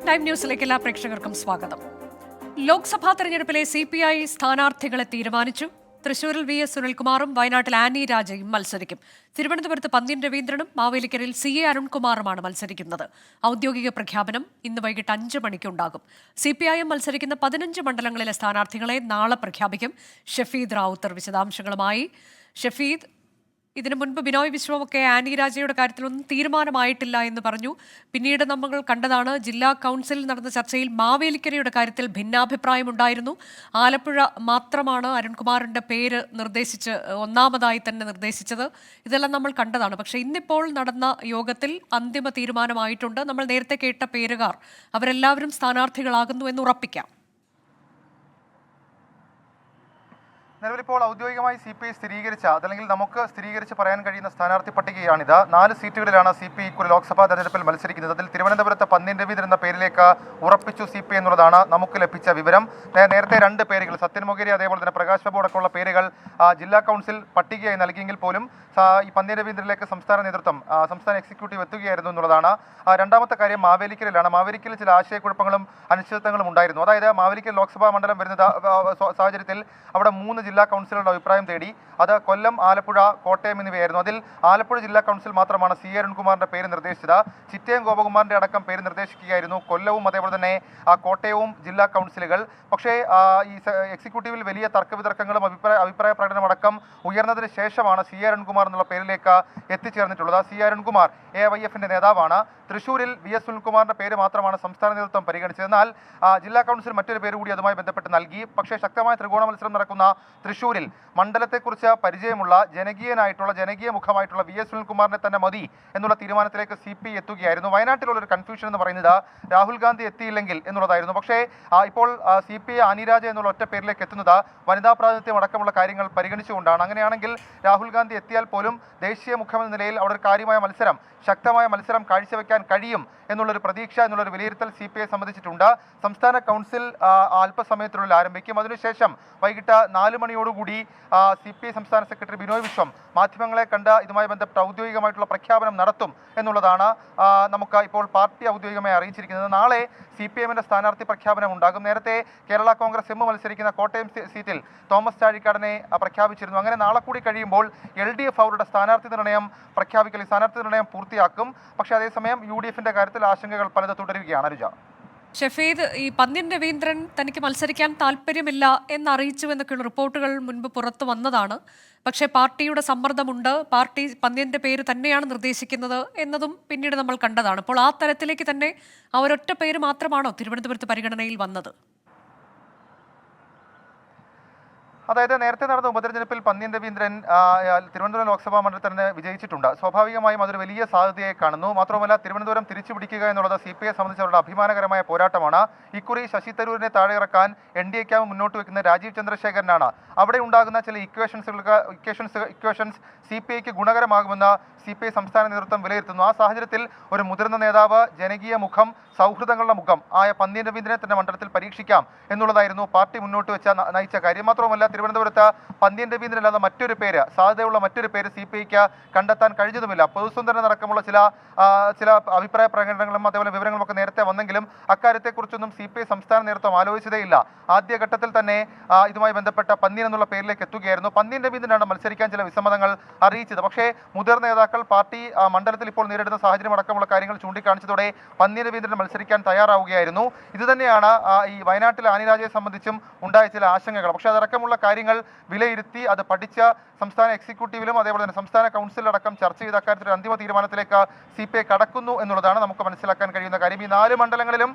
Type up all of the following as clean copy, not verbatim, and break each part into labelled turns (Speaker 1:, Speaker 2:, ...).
Speaker 1: Time ന്യൂസിലേക്ക് എല്ലാ പ്രേക്ഷകർക്കും സ്വാഗതം. ലോക്സഭാ തെരഞ്ഞെടുപ്പിലെ CPI സ്ഥാനാർത്ഥികളെ തീരുമാനിച്ചു. തൃശൂരിൽ VS സുനിൽകുമാറും വയനാട്ടിൽ ആനി രാജയും മത്സരിക്കും. തിരുവനന്തപുരത്ത് പന്ന്യൻ രവീന്ദ്രനും മാവേലിക്കരയിൽ CA അരുൺകുമാറുമാണ് മത്സരിക്കുന്നത്. ഔദ്യോഗിക പ്രഖ്യാപനം ഇന്ന് വൈകിട്ട് 5 മണിക്കുണ്ടാകും. CPIM മത്സരിക്കുന്ന 15 മണ്ഡലങ്ങളിലെ സ്ഥാനാർത്ഥികളെ നാളെ പ്രഖ്യാപിക്കും. ഷഫീദ് റാവുത്തർ വിശദാംശങ്ങളുമായി. ഷഫീദ്, ഇതിനു മുൻപ് ബിനോയ് വിശ്വമൊക്കെ ആനി രാജയുടെ കാര്യത്തിലൊന്നും തീരുമാനമായിട്ടില്ല എന്ന് പറഞ്ഞു. പിന്നീട് നമ്മൾ കണ്ടതാണ് ജില്ലാ കൗൺസിലിൽ നടന്ന ചർച്ചയിൽ മാവേലിക്കരയുടെ കാര്യത്തിൽ ഭിന്നാഭിപ്രായമുണ്ടായിരുന്നു. ആലപ്പുഴ മാത്രമാണ് അരുൺകുമാറിന്റെ പേര് നിർദ്ദേശിച്ച് ഒന്നാമതായി തന്നെ നിർദ്ദേശിച്ചത്. ഇതെല്ലാം നമ്മൾ കണ്ടതാണ്. പക്ഷേ ഇന്നിപ്പോൾ നടന്ന യോഗത്തിൽ അന്തിമ തീരുമാനമായിട്ടുണ്ട്. നമ്മൾ നേരത്തെ കേട്ട പേരുകാർ അവരെല്ലാവരും സ്ഥാനാർത്ഥികളാകുന്നു എന്ന് ഉറപ്പിക്കാം.
Speaker 2: നിലവിലിപ്പോൾ ഔദ്യോഗികമായി CPI സ്ഥിരീകരിച്ച അതല്ലെങ്കിൽ നമുക്ക് സ്ഥിരീകരിച്ച് പറയാൻ കഴിയുന്ന സ്ഥാനാർത്ഥി പട്ടികയാണിത്. 4 സീറ്റുകളിലാണ് CPI ഇക്കുറി ലോക്സഭാ തെരഞ്ഞെടുപ്പിൽ മത്സരിക്കുന്നത്. അതിൽ തിരുവനന്തപുരത്ത് പന്ന്യൻ രവീന്ദ്രൻ എന്ന പേരിലേക്ക് ഉറപ്പിച്ചു CPI എന്നുള്ളതാണ് നമുക്ക് ലഭിച്ച വിവരം. നേരത്തെ 2 പേരുകൾ സത്യൻ മൊകേരി അതേപോലെ തന്നെ പ്രകാശ് ബാബു അടക്കമുള്ള പേരുകൾ ജില്ലാ കൗൺസിൽ പട്ടികയായി നൽകിയെങ്കിൽ പോലും ഈ പന്ന്യൻ രവീന്ദ്രനിലേക്ക് സംസ്ഥാന നേതൃത്വം സംസ്ഥാന എക്സിക്യൂട്ടീവ് എത്തുകയായിരുന്നു എന്നുള്ളതാണ്. രണ്ടാമത്തെ കാര്യം മാവേലിക്കരയിലാണ്. മാവേലിക്കരയിൽ ചില ആശയക്കുഴപ്പങ്ങളും അനിശ്ചിതത്വങ്ങളും ഉണ്ടായിരുന്നു. അതായത് മാവേലിക്കര ലോക്സഭാ മണ്ഡലം വരുന്ന സാഹചര്യത്തിൽ അവിടെ 3 ജില്ലാ കൗൺസിലുകളുടെ അഭിപ്രായം തേടി. അത് കൊല്ലം, ആലപ്പുഴ, കോട്ടയം എന്നിവയായിരുന്നു. അതിൽ ആലപ്പുഴ ജില്ലാ കൗൺസിൽ മാത്രമാണ് CA അരുൺകുമാറിന്റെ പേര് നിർദ്ദേശിച്ചത്. ചിറ്റയം ഗോപകുമാറിന്റെ അടക്കം പേര് നിർദ്ദേശിക്കുകയായിരുന്നു കൊല്ലവും അതേപോലെ തന്നെ കോട്ടയവും ജില്ലാ കൗൺസിലുകൾ. പക്ഷേ ഈ എക്സിക്യൂട്ടീവിൽ വലിയ തർക്കവിതർക്കങ്ങളും അഭിപ്രായ പ്രകടനമടക്കം ഉയർന്നതിന് ശേഷമാണ് CA അരുൺകുമാർ എന്നുള്ള പേരിലേക്ക് എത്തിച്ചേർന്നിട്ടുള്ളത്. CA അരുൺകുമാർ AYFന്റെ നേതാവാണ്. തൃശൂരിൽ VS സുനിൽകുമാറിന്റെ പേര് മാത്രമാണ് സംസ്ഥാന നേതൃത്വം പരിഗണിച്ചത്. എന്നാൽ ജില്ലാ കൗൺസിൽ മറ്റൊരു പേര് കൂടി അതുമായി ബന്ധപ്പെട്ട് നൽകി. പക്ഷേ ശക്തമായ ത്രികോണ മത്സരം നടക്കുന്ന തൃശൂരിൽ മണ്ഡലത്തെക്കുറിച്ച് പരിചയമുള്ള ജനകീയ മുഖമായിട്ടുള്ള VS സുനിൽകുമാറിനെ തന്നെ മതി എന്നുള്ള തീരുമാനത്തിലേക്ക് CPI എത്തുകയായിരുന്നു. വയനാട്ടിലുള്ളൊരു കൺഫ്യൂഷൻ എന്ന് പറയുന്നത് രാഹുൽ ഗാന്ധി എത്തിയില്ലെങ്കിൽ എന്നുള്ളതായിരുന്നു. പക്ഷേ ഇപ്പോൾ CPI ആനി രാജ എന്നുള്ള ഒറ്റ പേരിലേക്ക് എത്തുന്നത് വനിതാ പ്രാതിനിധ്യം അടക്കമുള്ള കാര്യങ്ങൾ പരിഗണിച്ചുകൊണ്ടാണ്. അങ്ങനെയാണെങ്കിൽ രാഹുൽ ഗാന്ധി എത്തിയാൽ പോലും ദേശീയ മുഖമെന്ന നിലയിൽ അവിടെ ഒരു കാര്യമായ ശക്തമായ മത്സരം കാഴ്ചവെക്കാൻ കഴിയും എന്നുള്ളൊരു പ്രതീക്ഷ എന്നുള്ളൊരു വിലയിരുത്തൽ CPI സംബന്ധിച്ചിട്ടുണ്ട്. സംസ്ഥാന കൗൺസിൽ അല്പസമയത്തിനുള്ളിൽ ആരംഭിക്കും. അതിനുശേഷം വൈകിട്ട് 4 മണിയോടുകൂടി CPI സംസ്ഥാന സെക്രട്ടറി ബിനോയ് വിശ്വം മാധ്യമങ്ങളെ കണ്ട് ഇതുമായി ബന്ധപ്പെട്ട ഔദ്യോഗികമായിട്ടുള്ള പ്രഖ്യാപനം നടത്തും എന്നുള്ളതാണ് നമുക്ക് ഇപ്പോൾ പാർട്ടി ഔദ്യോഗികമായി അറിയിച്ചിരിക്കുന്നത്. നാളെ CPIMന്റെ സ്ഥാനാർത്ഥി പ്രഖ്യാപനം ഉണ്ടാകും. നേരത്തെ കേരള കോൺഗ്രസ് എം മത്സരിക്കുന്ന കോട്ടയം സീറ്റിൽ തോമസ് ചാഴിക്കാടനെ പ്രഖ്യാപിച്ചിരുന്നു. അങ്ങനെ നാളെ കൂടി കഴിയുമ്പോൾ LDF അവരുടെ സ്ഥാനാർത്ഥി നിർണയം പൂർത്തിയാക്കും. പക്ഷേ അതേസമയം UDFന്റെ കാര്യത്തിൽ ആശങ്കകൾ പലത് തുടരുകയാണ്. അനുജ,
Speaker 1: ഷഫീദ്, ഈ പന്ന്യൻ രവീന്ദ്രൻ തനിക്ക് മത്സരിക്കാൻ താല്പര്യമില്ല എന്നറിയിച്ചു എന്നൊക്കെയുള്ള റിപ്പോർട്ടുകൾ മുൻപ് പുറത്തു വന്നതാണ്. പക്ഷേ പാർട്ടിയുടെ സമ്മർദ്ദമുണ്ട്, പാർട്ടി പന്ന്യന്റെ പേര് തന്നെയാണ് നിർദ്ദേശിക്കുന്നത് എന്നതും പിന്നീട് നമ്മൾ കണ്ടതാണ്. അപ്പോൾ ആ തരത്തിലേക്ക് തന്നെ ഒരൊറ്റ പേര് മാത്രമാണോ തിരുവനന്തപുരത്ത് പരിഗണനയിൽ വന്നത്?
Speaker 2: അതായത് നേരത്തെ നടന്ന ഉപതെരഞ്ഞെടുപ്പിൽ പന്ന്യൻ രവീന്ദ്രൻ തിരുവനന്തപുരം ലോക്സഭാ മണ്ഡലത്തിൽ തന്നെ വിജയിച്ചിട്ടുണ്ട്. സ്വാഭാവികമായും അതൊരു വലിയ സാധ്യതയായി കാണുന്നു. മാത്രമല്ല തിരുവനന്തപുരം തിരിച്ചു പിടിക്കുക എന്നുള്ളത് CPI സംബന്ധിച്ച് അവരുടെ അഭിമാനകരമായ പോരാട്ടമാണ്. ഇക്കുറി ശശി തരൂരിനെ താഴെ ഇറക്കാൻ NDA മുന്നോട്ട് വെക്കുന്ന രാജീവ് ചന്ദ്രശേഖരനാണ്. അവിടെ ഉണ്ടാകുന്ന ചില ഇക്വേഷൻസ് CPIക്ക് ഗുണകരമാകുമെന്ന് CPI സംസ്ഥാന നേതൃത്വം വിലയിരുത്തുന്നു. ആ സാഹചര്യത്തിൽ ഒരു മുതിർന്ന നേതാവ്, ജനകീയ മുഖം, സൗഹൃദങ്ങളുടെ മുഖം ആയ പന്ന്യൻ രവീന്ദ്രനെ തന്നെ മണ്ഡലത്തിൽ പരീക്ഷിക്കാം എന്നുള്ളതായിരുന്നു പാർട്ടി മുന്നോട്ട് നയിച്ച കാര്യം. മാത്രമല്ല തിരുവനന്തപുരത്ത് പന്ന്യൻ രവീന്ദ്രൻ അല്ലാതെ സാധ്യതയുള്ള മറ്റൊരു പേര് CPIക്ക് കണ്ടെത്താൻ കഴിഞ്ഞതുമില്ല. പൊതുസുന്ദരൻ അടക്കമുള്ള ചില അഭിപ്രായ പ്രകടനങ്ങളും അതേപോലെ വിവരങ്ങളും ഒക്കെ നേരത്തെ വന്നെങ്കിലും അക്കാര്യത്തെക്കുറിച്ചൊന്നും CPI സംസ്ഥാന നേതൃത്വം ആലോചിച്ചതേയില്ല. ആദ്യഘട്ടത്തിൽ തന്നെ ഇതുമായി ബന്ധപ്പെട്ട പന്ന്യൻ എന്നുള്ള പേരിലേക്ക് എത്തുകയായിരുന്നു. പന്ന്യൻ രവീന്ദ്രനാണ് മത്സരിക്കാൻ ചില വിസമ്മതങ്ങൾ അറിയിച്ചത്. പക്ഷേ മുതിർന്ന നേതാക്കൾ പാർട്ടി മണ്ഡലത്തിൽ ഇപ്പോൾ നേരിടുന്ന സാഹചര്യം അടക്കമുള്ള കാര്യങ്ങൾ ചൂണ്ടിക്കാണിച്ചതോടെ പന്ന്യൻ രവീന്ദ്രൻ മത്സരിക്കാൻ തയ്യാറാവുകയായിരുന്നു. ഇത് തന്നെയാണ് ഈ വയനാട്ടിൽ ആനി രാജയെ സംബന്ധിച്ചും ഉണ്ടായ ചില ആശങ്കകൾ. പക്ഷേ അതടക്കമുള്ള കാര്യങ്ങൾ വിലയിരുത്തി അത് പഠിച്ച സംസ്ഥാന എക്സിക്യൂട്ടീവിലും അതേപോലെ തന്നെ സംസ്ഥാന കൗൺസിലടക്കം ചർച്ച ചെയ്ത അക്കാര്യത്തിൽ അന്തിമ തീരുമാനത്തിലേക്ക് CPI കടക്കുന്നു എന്നുള്ളതാണ് നമുക്ക് മനസ്സിലാക്കാൻ കഴിയുന്ന കാര്യം. ഈ 4 മണ്ഡലങ്ങളിലും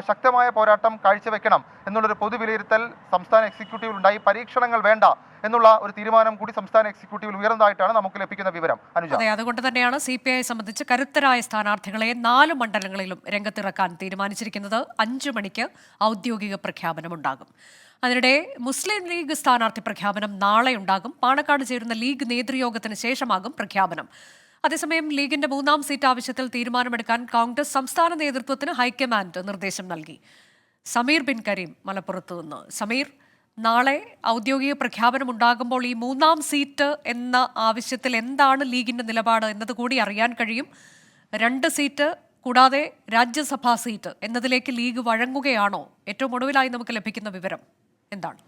Speaker 2: ശക്തമായ പോരാട്ടം കാഴ്ചവെക്കണം എന്നുള്ളൊരു പൊതു വിലയിരുത്തൽ സംസ്ഥാന എക്സിക്യൂട്ടീവിൽ ഉണ്ടായി. പരീക്ഷണങ്ങൾ വേണ്ട എന്നുള്ള ഒരു തീരുമാനം കൂടി സംസ്ഥാന എക്സിക്യൂട്ടീവിൽ ഉയർന്നതായിട്ടാണ് നമുക്ക് ലഭിക്കുന്ന വിവരം.
Speaker 1: അതെ, അതുകൊണ്ട് തന്നെയാണ് CPI സംബന്ധിച്ച് കരുത്തരായ സ്ഥാനാർത്ഥികളെ 4 മണ്ഡലങ്ങളിലും രംഗത്തിറക്കാൻ തീരുമാനിച്ചിരിക്കുന്നത്. 5 മണിക്ക് ഔദ്യോഗിക പ്രഖ്യാപനമുണ്ടാകും. അതിനിടെ മുസ്ലിം ലീഗ് സ്ഥാനാർത്ഥി പ്രഖ്യാപനം നാളെ ഉണ്ടാകും. പാണക്കാട് ചേരുന്ന ലീഗ് നേതൃയോഗത്തിന് ശേഷമാകും പ്രഖ്യാപനം. അതേസമയം ലീഗിന്റെ 3ാം സീറ്റ് ആവശ്യത്തിൽ തീരുമാനമെടുക്കാൻ കോൺഗ്രസ് സംസ്ഥാന നേതൃത്വത്തിന് ഹൈക്കമാൻഡ് നിർദ്ദേശം നൽകി. സമീർ ബിൻ കരീം മലപ്പുറത്ത് നിന്ന്. സമീർ, നാളെ ഔദ്യോഗിക പ്രഖ്യാപനം ഉണ്ടാകുമ്പോൾ ഈ 3ാം സീറ്റ് എന്ന ആവശ്യത്തിൽ എന്താണ് ലീഗിന്റെ നിലപാട് എന്നത് കൂടി അറിയാൻ കഴിയും. 2 സീറ്റ് കൂടാതെ രാജ്യസഭാ സീറ്റ് എന്നതിലേക്ക് ലീഗ് വഴങ്ങുകയാണോ? ഏറ്റവും ഒടുവിലായി നമുക്ക് ലഭിക്കുന്ന വിവരം എന്താണ്?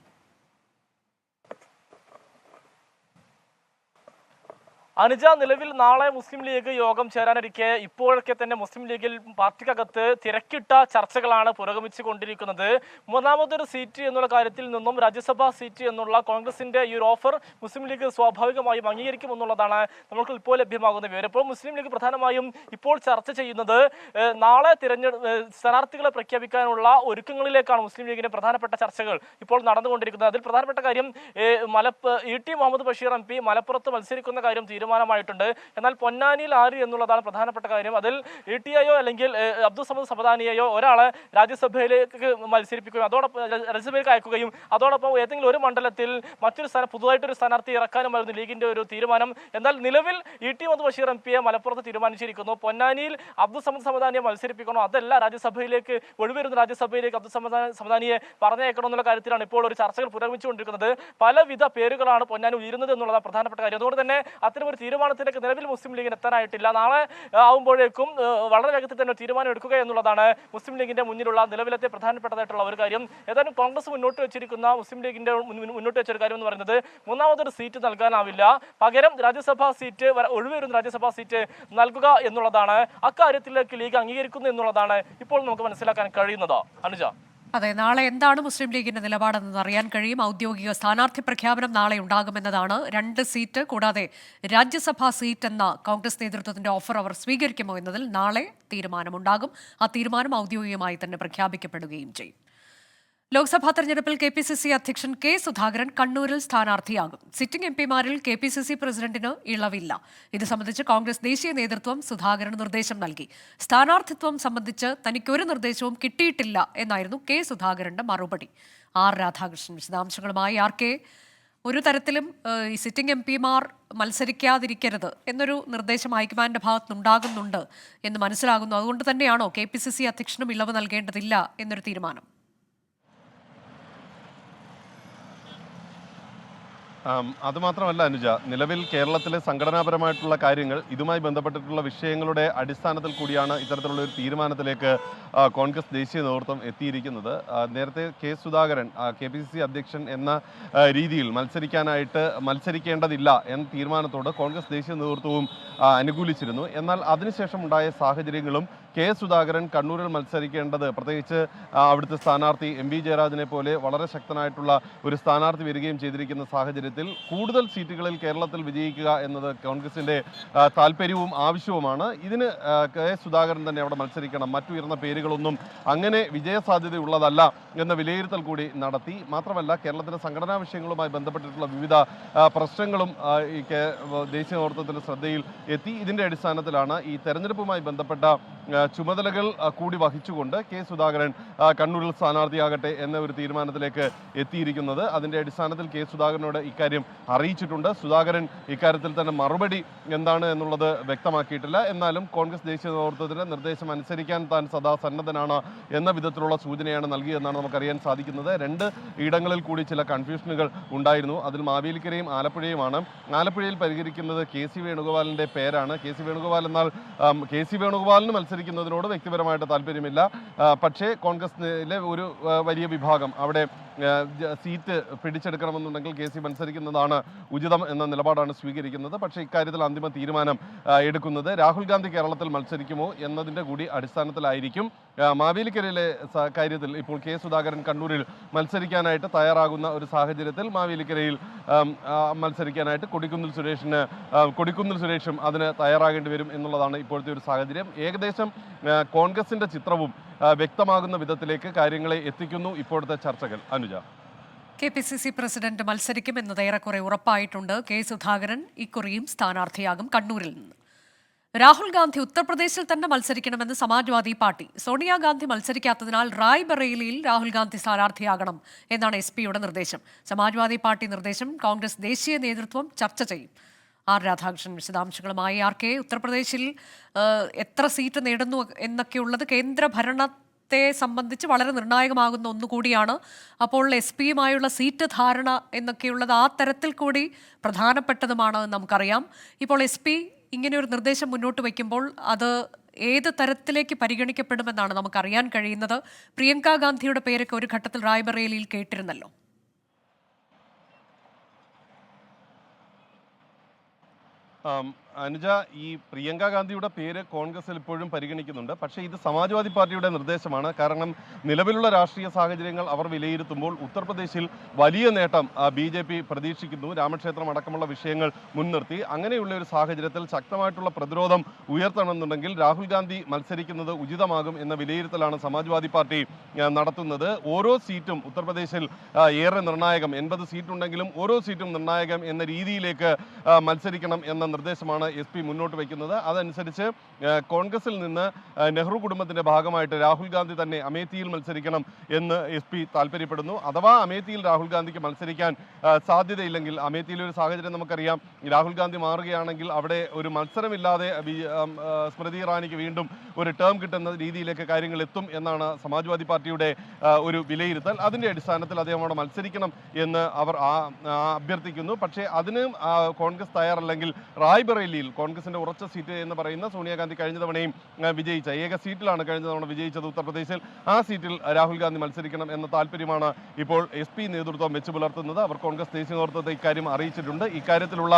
Speaker 3: അനുജ, നിലവിൽ നാളെ മുസ്ലിം ലീഗ് യോഗം ചേരാനിരിക്കെ ഇപ്പോഴൊക്കെ തന്നെ മുസ്ലിം ലീഗിൽ പാർട്ടിക്കകത്ത് തിരക്കിട്ട ചർച്ചകളാണ് പുരോഗമിച്ചു കൊണ്ടിരിക്കുന്നത്. മൂന്നാമതൊരു സീറ്റ് എന്നുള്ള കാര്യത്തിൽ നിന്നും രാജ്യസഭാ സീറ്റ് എന്നുള്ള കോൺഗ്രസിന്റെ ഈ ഒരു ഓഫർ മുസ്ലിം ലീഗ് സ്വാഭാവികമായും അംഗീകരിക്കുമെന്നുള്ളതാണ് നമുക്ക് ഇപ്പോൾ ലഭ്യമാകുന്ന വിവരം. ഇപ്പോൾ മുസ്ലിം ലീഗ് പ്രധാനമായും ഇപ്പോൾ ചർച്ച ചെയ്യുന്നത് നാളെ സ്ഥാനാർത്ഥികളെ പ്രഖ്യാപിക്കാനുള്ള ഒരുക്കങ്ങളിലേക്കാണ് മുസ്ലിം ലീഗിന്റെ പ്രധാനപ്പെട്ട ചർച്ചകൾ ഇപ്പോൾ നടന്നുകൊണ്ടിരിക്കുന്നത്. അതിൽ പ്രധാനപ്പെട്ട കാര്യം ഇ.ടി. മുഹമ്മദ് ബഷീർ MP മലപ്പുറത്ത് മത്സരിക്കുന്ന കാര്യം തീരുമാനമായിട്ടുണ്ട്. എന്നാൽ പൊന്നാനിയിൽ ആര് എന്നുള്ളതാണ് പ്രധാനപ്പെട്ട കാര്യം. അതിൽ ഇ.ടി.യെയോ അല്ലെങ്കിൽ അബ്ദുൾ സമദ് സമദാനിയെയോ ഒരാളെ രാജ്യസഭയിലേക്ക് മത്സരിപ്പിക്കുകയും അതോടൊപ്പം രാജ്യസഭയിലേക്ക് അയക്കുകയും അതോടൊപ്പം ഏതെങ്കിലും ഒരു മണ്ഡലത്തിൽ മറ്റൊരു പുതുതായിട്ടൊരു സ്ഥാനാർത്ഥി ഇറക്കാനുമായിരുന്നു ലീഗിന്റെ ഒരു തീരുമാനം. എന്നാൽ നിലവിൽ ഇ.ടി. മുഹമ്മദ് ബഷീർ MP മലപ്പുറത്ത് തീരുമാനിച്ചിരിക്കുന്നു. പൊന്നാനിയിൽ അബ്ദുൾ സമദ് സമദാനിയെ മത്സരിപ്പിക്കണോ, അതല്ല രാജ്യസഭയിലേക്ക് ഒഴിവരുന്ന രാജ്യസഭയിലേക്ക് അബ്ദുൾ സമദാനിയെ പറഞ്ഞേക്കണോ എന്നുള്ള കാര്യത്തിലാണ് ഇപ്പോൾ ഒരു ചർച്ചകൾ പുരോഗമിച്ചുകൊണ്ടിരിക്കുന്നത്. പലവിധ പേരുകളാണ് പൊന്നാനി ഉയരുന്നത് എന്നുള്ളതാണ് പ്രധാനപ്പെട്ട കാര്യം. അതുകൊണ്ട് തന്നെ അത്തരം ഒരു തീരുമാനത്തിലേക്ക് നിലവിൽ മുസ്ലിം ലീഗിന് എത്താനായിട്ടില്ല. നാളെ ആവുമ്പോഴേക്കും വളരെ വേഗത്തിൽ തന്നെ തീരുമാനം എടുക്കുക എന്നുള്ളതാണ് മുസ്ലിം ലീഗിന്റെ മുന്നിലുള്ള നിലവിലത്തെ പ്രധാനപ്പെട്ടതായിട്ടുള്ള ഒരു കാര്യം. ഏതായാലും കോൺഗ്രസ് മുന്നോട്ട് വെച്ചിരിക്കുന്ന മുസ്ലിം ലീഗിന്റെ മുന്നോട്ട് വെച്ചൊരു കാര്യം എന്ന് പറയുന്നത് മൂന്നാമതൊരു സീറ്റ് നൽകാനാവില്ല, പകരം രാജ്യസഭാ സീറ്റ് ഒഴിവരുന്ന രാജ്യസഭാ സീറ്റ് നൽകുക എന്നുള്ളതാണ്. അക്കാര്യത്തിലേക്ക് ലീഗ് അംഗീകരിക്കുന്നു എന്നുള്ളതാണ് ഇപ്പോൾ നമുക്ക് മനസ്സിലാക്കാൻ കഴിയുന്നത്. അനുജ,
Speaker 1: അതെ, നാളെ എന്താണ് മുസ്ലിം ലീഗിന്റെ നിലപാടെന്ന് അറിയാൻ കഴിയും. ഔദ്യോഗിക സ്ഥാനാർത്ഥി പ്രഖ്യാപനം നാളെ ഉണ്ടാകുമെന്നതാണ്. 2 സീറ്റ് കൂടാതെ രാജ്യസഭാ സീറ്റ് എന്ന കോൺഗ്രസ് നേതൃത്വത്തിന്റെ ഓഫർ അവർ സ്വീകരിക്കുമോ എന്നതിൽ നാളെ തീരുമാനമുണ്ടാകും. ആ തീരുമാനം ഔദ്യോഗികമായി തന്നെ പ്രഖ്യാപിക്കപ്പെടുകയും ചെയ്യും. ലോക്സഭാ തെരഞ്ഞെടുപ്പിൽ KPCC അധ്യക്ഷൻ K. സുധാകരൻ കണ്ണൂരിൽ സ്ഥാനാർത്ഥിയാകും. സിറ്റിംഗ് MP-മാരിൽ KPCC പ്രസിഡന്റിന് ഇളവില്ല. ഇത് സംബന്ധിച്ച് കോൺഗ്രസ് ദേശീയ നേതൃത്വം സുധാകരന് നിർദ്ദേശം നൽകി. സ്ഥാനാർത്ഥിത്വം സംബന്ധിച്ച് തനിക്കൊരു നിർദ്ദേശവും കിട്ടിയിട്ടില്ല എന്നായിരുന്നു K. സുധാകരന്റെ മറുപടി. R. രാധാകൃഷ്ണൻ വിശദാംശങ്ങളുമായി. RK, ഒരു തരത്തിലും ഈ സിറ്റിംഗ് MP-മാർ മത്സരിക്കാതിരിക്കരുത് എന്നൊരു നിർദ്ദേശം ഹൈക്കമാൻഡിന്റെ ഭാഗത്തുനിന്നുണ്ടാകുന്നുണ്ട് എന്ന് മനസ്സിലാകുന്നു. അതുകൊണ്ട് തന്നെയാണോ KPCC അധ്യക്ഷനും ഇളവ് നൽകേണ്ടതില്ല എന്നൊരു തീരുമാനം?
Speaker 4: അതുമാത്രമല്ല അനുജ, നിലവിൽ കേരളത്തിലെ സംഘടനാപരമായിട്ടുള്ള കാര്യങ്ങൾ ഇതുമായി ബന്ധപ്പെട്ടിട്ടുള്ള വിഷയങ്ങളുടെ അടിസ്ഥാനത്തിൽ കൂടിയാണ് ഇത്തരത്തിലുള്ള ഒരു തീരുമാനത്തിലേക്ക് കോൺഗ്രസ് ദേശീയ നേതൃത്വം എത്തിയിരിക്കുന്നത്. നേരത്തെ K. സുധാകരൻ KPCC അധ്യക്ഷൻ എന്ന രീതിയിൽ മത്സരിക്കേണ്ടതില്ല എന്ന തീരുമാനത്തോട് കോൺഗ്രസ് ദേശീയ നേതൃത്വവും അനുകൂലിച്ചിരുന്നു. എന്നാൽ അതിനുശേഷം ഉണ്ടായ സാഹചര്യങ്ങളും K. സുധാകരൻ കണ്ണൂരിൽ മത്സരിക്കേണ്ടത്, പ്രത്യേകിച്ച് അവിടുത്തെ സ്ഥാനാർത്ഥി MP ജയരാജനെ പോലെ വളരെ ശക്തനായിട്ടുള്ള ഒരു സ്ഥാനാർത്ഥി വരികയും ചെയ്തിരിക്കുന്ന സാഹചര്യത്തിൽ കൂടുതൽ സീറ്റുകളിൽ കേരളത്തിൽ വിജയിക്കുക എന്നത് കോൺഗ്രസിന്റെ താല്പര്യവും ആവശ്യവുമാണ്. ഇതിന് K. സുധാകരൻ തന്നെ അവിടെ മത്സരിക്കണം, മറ്റുയർന്ന പേരുകളൊന്നും അങ്ങനെ വിജയസാധ്യതയുള്ളതല്ല എന്ന വിലയിരുത്തൽ കൂടി നടത്തി. മാത്രമല്ല കേരളത്തിലെ സംഘടനാ വിഷയങ്ങളുമായി ബന്ധപ്പെട്ടിട്ടുള്ള വിവിധ പ്രശ്നങ്ങളും ഈ ദേശീയ നേതൃത്വത്തിന്റെ ശ്രദ്ധയിൽ എത്തി. ഇതിന്റെ അടിസ്ഥാനത്തിലാണ് ഈ തെരഞ്ഞെടുപ്പുമായി ബന്ധപ്പെട്ട ചുമതലകൾ കൂടി വഹിച്ചുകൊണ്ട് K. സുധാകരൻ കണ്ണൂരിൽ സ്ഥാനാർത്ഥിയാകട്ടെ എന്ന ഒരു തീരുമാനത്തിലേക്ക് എത്തിയിരിക്കുന്നത്. അതിന്റെ അടിസ്ഥാനത്തിൽ K. സുധാകരനോട് ഇക്കാര്യം അറിയിച്ചിട്ടുണ്ട്. സുധാകരൻ ഇക്കാര്യത്തിൽ തന്നെ മറുപടി എന്താണ് എന്നുള്ളത് വ്യക്തമാക്കിയിട്ടില്ല. എന്നാലും കോൺഗ്രസ് ദേശീയ നേതൃത്വത്തിന്റെ നിർദ്ദേശം അനുസരിക്കാൻ താൻ സദാ സന്നദ്ധനാണ് എന്ന വിധത്തിലുള്ള സൂചനയാണ് നൽകിയതെന്നാണ് നമുക്കറിയാൻ സാധിക്കുന്നത്. 2 ഇടങ്ങളിൽ കൂടി ചില കൺഫ്യൂഷനുകൾ ഉണ്ടായിരുന്നു. അതിൽ മാവേലിക്കരയും ആലപ്പുഴയുമാണ്. ആലപ്പുഴയിൽ പരിഹരിക്കുന്നത് KC വേണുഗോപാലിന്റെ പേരാണ്. KC വേണുഗോപാൽ എന്നാൽ KC വേണുഗോപാലിന് മത്സരിക്കുന്നതിനോട് വ്യക്തിപരമായിട്ട് താല്പര്യമില്ല. പക്ഷേ കോൺഗ്രസിലെ ഒരു വലിയ വിഭാഗം അവിടെ സീറ്റ് പിടിച്ചെടുക്കണമെന്നുണ്ടെങ്കിൽ KC മത്സരിക്കുന്നതാണ് ഉചിതം എന്ന നിലപാടാണ് സ്വീകരിക്കുന്നത്. പക്ഷേ ഇക്കാര്യത്തിൽ അന്തിമ തീരുമാനം എടുക്കുന്നത് രാഹുൽ ഗാന്ധി കേരളത്തിൽ മത്സരിക്കുമോ എന്നതിൻ്റെ കൂടി അടിസ്ഥാനത്തിലായിരിക്കും. മാവേലിക്കരയിലെ കാര്യത്തിൽ ഇപ്പോൾ K. സുധാകരൻ കണ്ണൂരിൽ മത്സരിക്കാനായിട്ട് തയ്യാറാകുന്ന ഒരു സാഹചര്യത്തിൽ മാവേലിക്കരയിൽ മത്സരിക്കാനായിട്ട് കൊടിക്കുന്നിൽ സുരേഷും അതിന് തയ്യാറാകേണ്ടി വരും എന്നുള്ളതാണ് ഇപ്പോഴത്തെ ഒരു സാഹചര്യം. ഏകദേശം കോൺഗ്രസിന്റെ ചിത്രവും വ്യക്തമാകുന്ന വിധത്തിലേക്ക് കാര്യങ്ങളെ എത്തിക്കുന്നു ഇപ്പോഴത്തെ ചർച്ചകൾ. അനുജ,
Speaker 1: KPCC പ്രസിഡന്റ് മത്സരിക്കും എന്നത് ഏറെക്കുറെ ഉറപ്പായിട്ടുണ്ട്. K. സുധാകരൻ ഇക്കുറിയും സ്ഥാനാർത്ഥിയാകും കണ്ണൂരിൽ നിന്ന്. രാഹുൽ ഗാന്ധി ഉത്തർപ്രദേശിൽ തന്നെ മത്സരിക്കണമെന്ന് സമാജ്വാദി പാർട്ടി. സോണിയാഗാന്ധി മത്സരിക്കാത്തതിനാൽ റായ്ബറേലിയിൽ രാഹുൽ ഗാന്ധി സ്ഥാനാർത്ഥിയാകണം എന്നാണ് SP-യുടെ നിർദ്ദേശം. സമാജ്വാദി പാർട്ടി നിർദ്ദേശം കോൺഗ്രസ് ദേശീയ നേതൃത്വം ചർച്ച ചെയ്യും. R. രാധാകൃഷ്ണൻ വിശദാംശങ്ങളുമായി. RK, ഉത്തർപ്രദേശിൽ എത്ര സീറ്റ് നേടുന്നു എന്നൊക്കെയുള്ളത് കേന്ദ്രഭരണത്തെ സംബന്ധിച്ച് വളരെ നിർണായകമാകുന്ന ഒന്നുകൂടിയാണ്. അപ്പോൾ SP-യുമായുള്ള സീറ്റ് ധാരണ എന്നൊക്കെയുള്ളത് ആ തരത്തിൽ കൂടി പ്രധാനപ്പെട്ടതുമാണ് നമുക്കറിയാം. ഇപ്പോൾ SP ഇങ്ങനെ ഒരു നിർദ്ദേശം മുന്നോട്ട് വയ്ക്കുമ്പോൾ അത് ഏത് തരത്തിലേക്ക് പരിഗണിക്കപ്പെടുമെന്നാണ് നമുക്കറിയാൻ കഴിയുന്നത്? പ്രിയങ്ക ഗാന്ധിയുടെ പേരൊക്കെ ഒരു ഘട്ടത്തിൽ റായ്ബറേലിയിൽ കേട്ടിരുന്നല്ലോ.
Speaker 4: അനുജ, ഈ പ്രിയങ്ക ഗാന്ധിയുടെ പേര് കോൺഗ്രസിൽ ഇപ്പോഴും പരിഗണിക്കുന്നുണ്ട്. പക്ഷേ ഇത് സമാജ്വാദി പാർട്ടിയുടെ നിർദ്ദേശമാണ്. കാരണം നിലവിലുള്ള രാഷ്ട്രീയ സാഹചര്യങ്ങൾ അവർ വിലയിരുത്തുമ്പോൾ ഉത്തർപ്രദേശിൽ വലിയ നേട്ടം BJP പ്രതീക്ഷിക്കുന്നു, രാമക്ഷേത്രം അടക്കമുള്ള വിഷയങ്ങൾ മുൻനിർത്തി. അങ്ങനെയുള്ള ഒരു സാഹചര്യത്തിൽ ശക്തമായിട്ടുള്ള പ്രതിരോധം ഉയർത്തണമെന്നുണ്ടെങ്കിൽ രാഹുൽ ഗാന്ധി മത്സരിക്കുന്നത് ഉചിതമാകും എന്ന വിലയിരുത്തലാണ് സമാജ്വാദി പാർട്ടി നടത്തുന്നത്. ഓരോ സീറ്റും ഉത്തർപ്രദേശിൽ ഏറെ നിർണായകം, 80 സീറ്റുണ്ടെങ്കിലും ഓരോ സീറ്റും നിർണായകം എന്ന രീതിയിലേക്ക് മത്സരിക്കണം എന്ന നിർദ്ദേശമാണ് SP മുന്നോട്ട് വയ്ക്കുന്നത്. അതനുസരിച്ച് കോൺഗ്രസിൽ നിന്ന് നെഹ്റു കുടുംബത്തിന്റെ ഭാഗമായിട്ട് രാഹുൽ ഗാന്ധി തന്നെ അമേത്തിയിൽ മത്സരിക്കണം എന്ന് SP താല്പര്യപ്പെടുന്നു. അഥവാ അമേത്തിയിൽ രാഹുൽ ഗാന്ധിക്ക് മത്സരിക്കാൻ സാധ്യതയില്ലെങ്കിൽ, അമേത്തിയിലെ ഒരു സാഹചര്യം നമുക്കറിയാം, രാഹുൽ ഗാന്ധി മാറുകയാണെങ്കിൽ അവിടെ ഒരു മത്സരമില്ലാതെ സ്മൃതി ഇറാനിക്ക് വീണ്ടും ഒരു ടേം കിട്ടുന്ന രീതിയിലേക്ക് കാര്യങ്ങൾ എത്തും എന്നാണ് സമാജ്വാദി പാർട്ടിയുടെ ഒരു വിലയിരുത്തൽ. അതിന്റെ അടിസ്ഥാനത്തിൽ അദ്ദേഹം അവിടെ മത്സരിക്കണം എന്ന് അവർ അഭ്യർത്ഥിക്കുന്നു. പക്ഷേ അതിന് കോൺഗ്രസ് തയ്യാറല്ലെങ്കിൽ റായ്ബറേലിയിൽ കോൺഗ്രസിന്റെ ഉറച്ച സീറ്റ് എന്ന് പറയുന്ന സോണിയാഗാന്ധി കഴിഞ്ഞ തവണയും വിജയിച്ച ഏക സീറ്റിലാണ് കഴിഞ്ഞ തവണ വിജയിച്ചത് ഉത്തർപ്രദേശിൽ. ആ സീറ്റിൽ രാഹുൽ ഗാന്ധി മത്സരിക്കണം എന്ന താല്പര്യമാണ് ഇപ്പോൾ SP നേതൃത്വം വെച്ച് പുലർത്തുന്നത്. അവർ കോൺഗ്രസ് ദേശീയ നേതൃത്വത്തെ ഇക്കാര്യം അറിയിച്ചിട്ടുണ്ട്. ഇക്കാര്യത്തിലുള്ള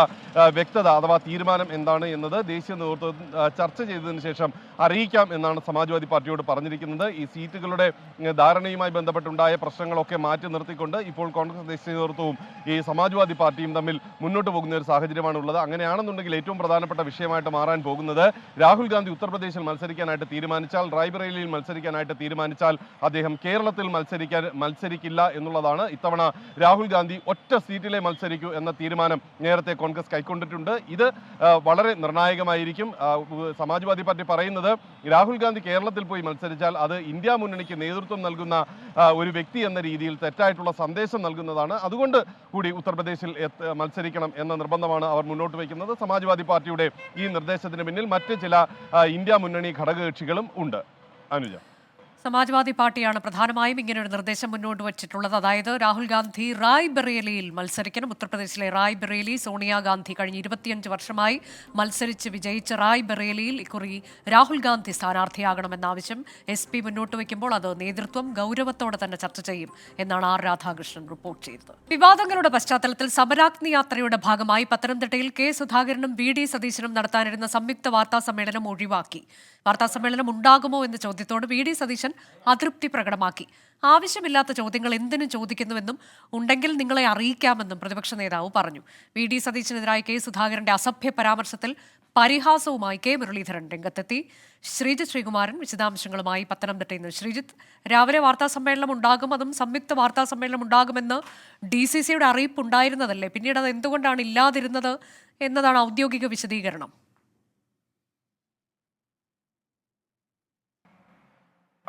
Speaker 4: വ്യക്തത അഥവാ തീരുമാനം എന്താണ് എന്നത് ദേശീയ നേതൃത്വം ചർച്ച ചെയ്തതിനു ശേഷം അറിയിക്കാം എന്നാണ് സമാജ്വാദി പാർട്ടിയോട് പറഞ്ഞിരിക്കുന്നത്. ഈ സീറ്റുകളുടെ ധാരണയുമായി ബന്ധപ്പെട്ടുണ്ടായ പ്രശ്നങ്ങളൊക്കെ മാറ്റി നിർത്തിക്കൊണ്ട് ഇപ്പോൾ കോൺഗ്രസ് ദേശീയ നേതൃത്വവും ഈ സമാജ്വാദി പാർട്ടിയും തമ്മിൽ മുന്നോട്ട് പോകുന്ന ഒരു സാഹചര്യമാണുള്ളത്. അങ്ങനെയാണെന്നുണ്ടെങ്കിൽ ഏറ്റവും പ്രധാനപ്പെട്ട വിഷയമായിട്ട് മാറാൻ പോകുന്നത് രാഹുൽ ഗാന്ധി ഉത്തർപ്രദേശിൽ മത്സരിക്കാനായിട്ട് തീരുമാനിച്ചാൽ, റായ്ബറേലിയിൽ മത്സരിക്കാനായിട്ട് തീരുമാനിച്ചാൽ അദ്ദേഹം കേരളത്തിൽ മത്സരിക്കില്ല എന്നുള്ളതാണ്. ഇത്തവണ രാഹുൽ ഗാന്ധി ഒറ്റ സീറ്റിലെ മത്സരിക്കൂ എന്ന തീരുമാനം നേരത്തെ കോൺഗ്രസ് കൈക്കൊണ്ടിട്ടുണ്ട്. ഇത് വളരെ നിർണായകമായിരിക്കും. സമാജ്വാദി പാർട്ടി പറയുന്നത് രാഹുൽ ഗാന്ധി കേരളത്തിൽ പോയി മത്സരിച്ചാൽ അത് ഇന്ത്യ മുന്നണിക്ക് നേതൃത്വം നൽകുന്ന ഒരു വ്യക്തി എന്ന രീതിയിൽ തെറ്റായിട്ടുള്ള സന്ദേശം നൽകുന്നതാണ്. അതുകൊണ്ട് കൂടി ഉത്തർപ്രദേശിൽ മത്സരിക്കണം എന്ന നിർബന്ധമാണ് അവർ മുന്നോട്ട് വയ്ക്കുന്നത്. സമാജ്വാദി പാർട്ടിയുടെ ഈ നിർദ്ദേശത്തിന് പിന്നിൽ മറ്റ് ചില ഇന്ത്യ മുന്നണി ഘടകകക്ഷികളും ഉണ്ട്. അനുജ,
Speaker 1: സമാജ്വാദി പാർട്ടിയാണ് പ്രധാനമായും ഇങ്ങനെ ഒരു നിർദ്ദേശം മുന്നോട്ട് വച്ചിട്ടുള്ളത്. അതായത് രാഹുൽ ഗാന്ധി റായ്ബറേലിയിൽ മത്സരിക്കണം. ഉത്തർപ്രദേശിലെ റായ്ബറേലി, സോണിയാഗാന്ധി കഴിഞ്ഞ 25 വർഷമായി മത്സരിച്ച് വിജയിച്ച റായ്ബറേലിയിൽ ഇക്കുറി രാഹുൽ ഗാന്ധി സ്ഥാനാർത്ഥിയാകണമെന്ന ആവശ്യം SP മുന്നോട്ട് വയ്ക്കുമ്പോൾ അത് നേതൃത്വം ഗൗരവത്തോടെ തന്നെ ചർച്ച ചെയ്യും എന്നാണ് R രാധാകൃഷ്ണൻ റിപ്പോർട്ട് ചെയ്തത്. വിവാദങ്ങളുടെ പശ്ചാത്തലത്തിൽ സമരാഗ്നി യാത്രയുടെ ഭാഗമായി പത്തനംതിട്ടയിൽ K സുധാകരനും VD സതീശനും നടത്താനിരുന്ന സംയുക്ത വാർത്താ സമ്മേളനം ഒഴിവാക്കി. വാർത്താസമ്മേളനം ഉണ്ടാകുമോ എന്ന ചോദ്യത്തോട് VD സതീശൻ അതൃപ്തി പ്രകടമാക്കി. ആവശ്യമില്ലാത്ത ചോദ്യങ്ങൾ എന്തിനു ചോദിക്കുന്നുവെന്നും ഉണ്ടെങ്കിൽ നിങ്ങളെ അറിയിക്കാമെന്നും പ്രതിപക്ഷ നേതാവ് പറഞ്ഞു. VD സതീശനെതിരായ K സുധാകരന്റെ അസഭ്യ പരാമർശത്തിൽ പരിഹാസവുമായി K മുരളീധരൻ രംഗത്തെത്തി. ശ്രീജിത്ത് ശ്രീകുമാരൻ വിശദാംശങ്ങളുമായി പത്തനംതിട്ടയിൽ നിന്ന്. ശ്രീജിത്ത്, രാവിലെ വാർത്താ സമ്മേളനം ഉണ്ടാകും, അതും സംയുക്ത വാർത്താ സമ്മേളനം ഉണ്ടാകുമെന്ന് DCCയുടെ അറിയിപ്പ് ഉണ്ടായിരുന്നതല്ലേ? പിന്നീട് അത് എന്തുകൊണ്ടാണ് ഇല്ലാതിരുന്നത് എന്നതാണ് ഔദ്യോഗിക വിശദീകരണം.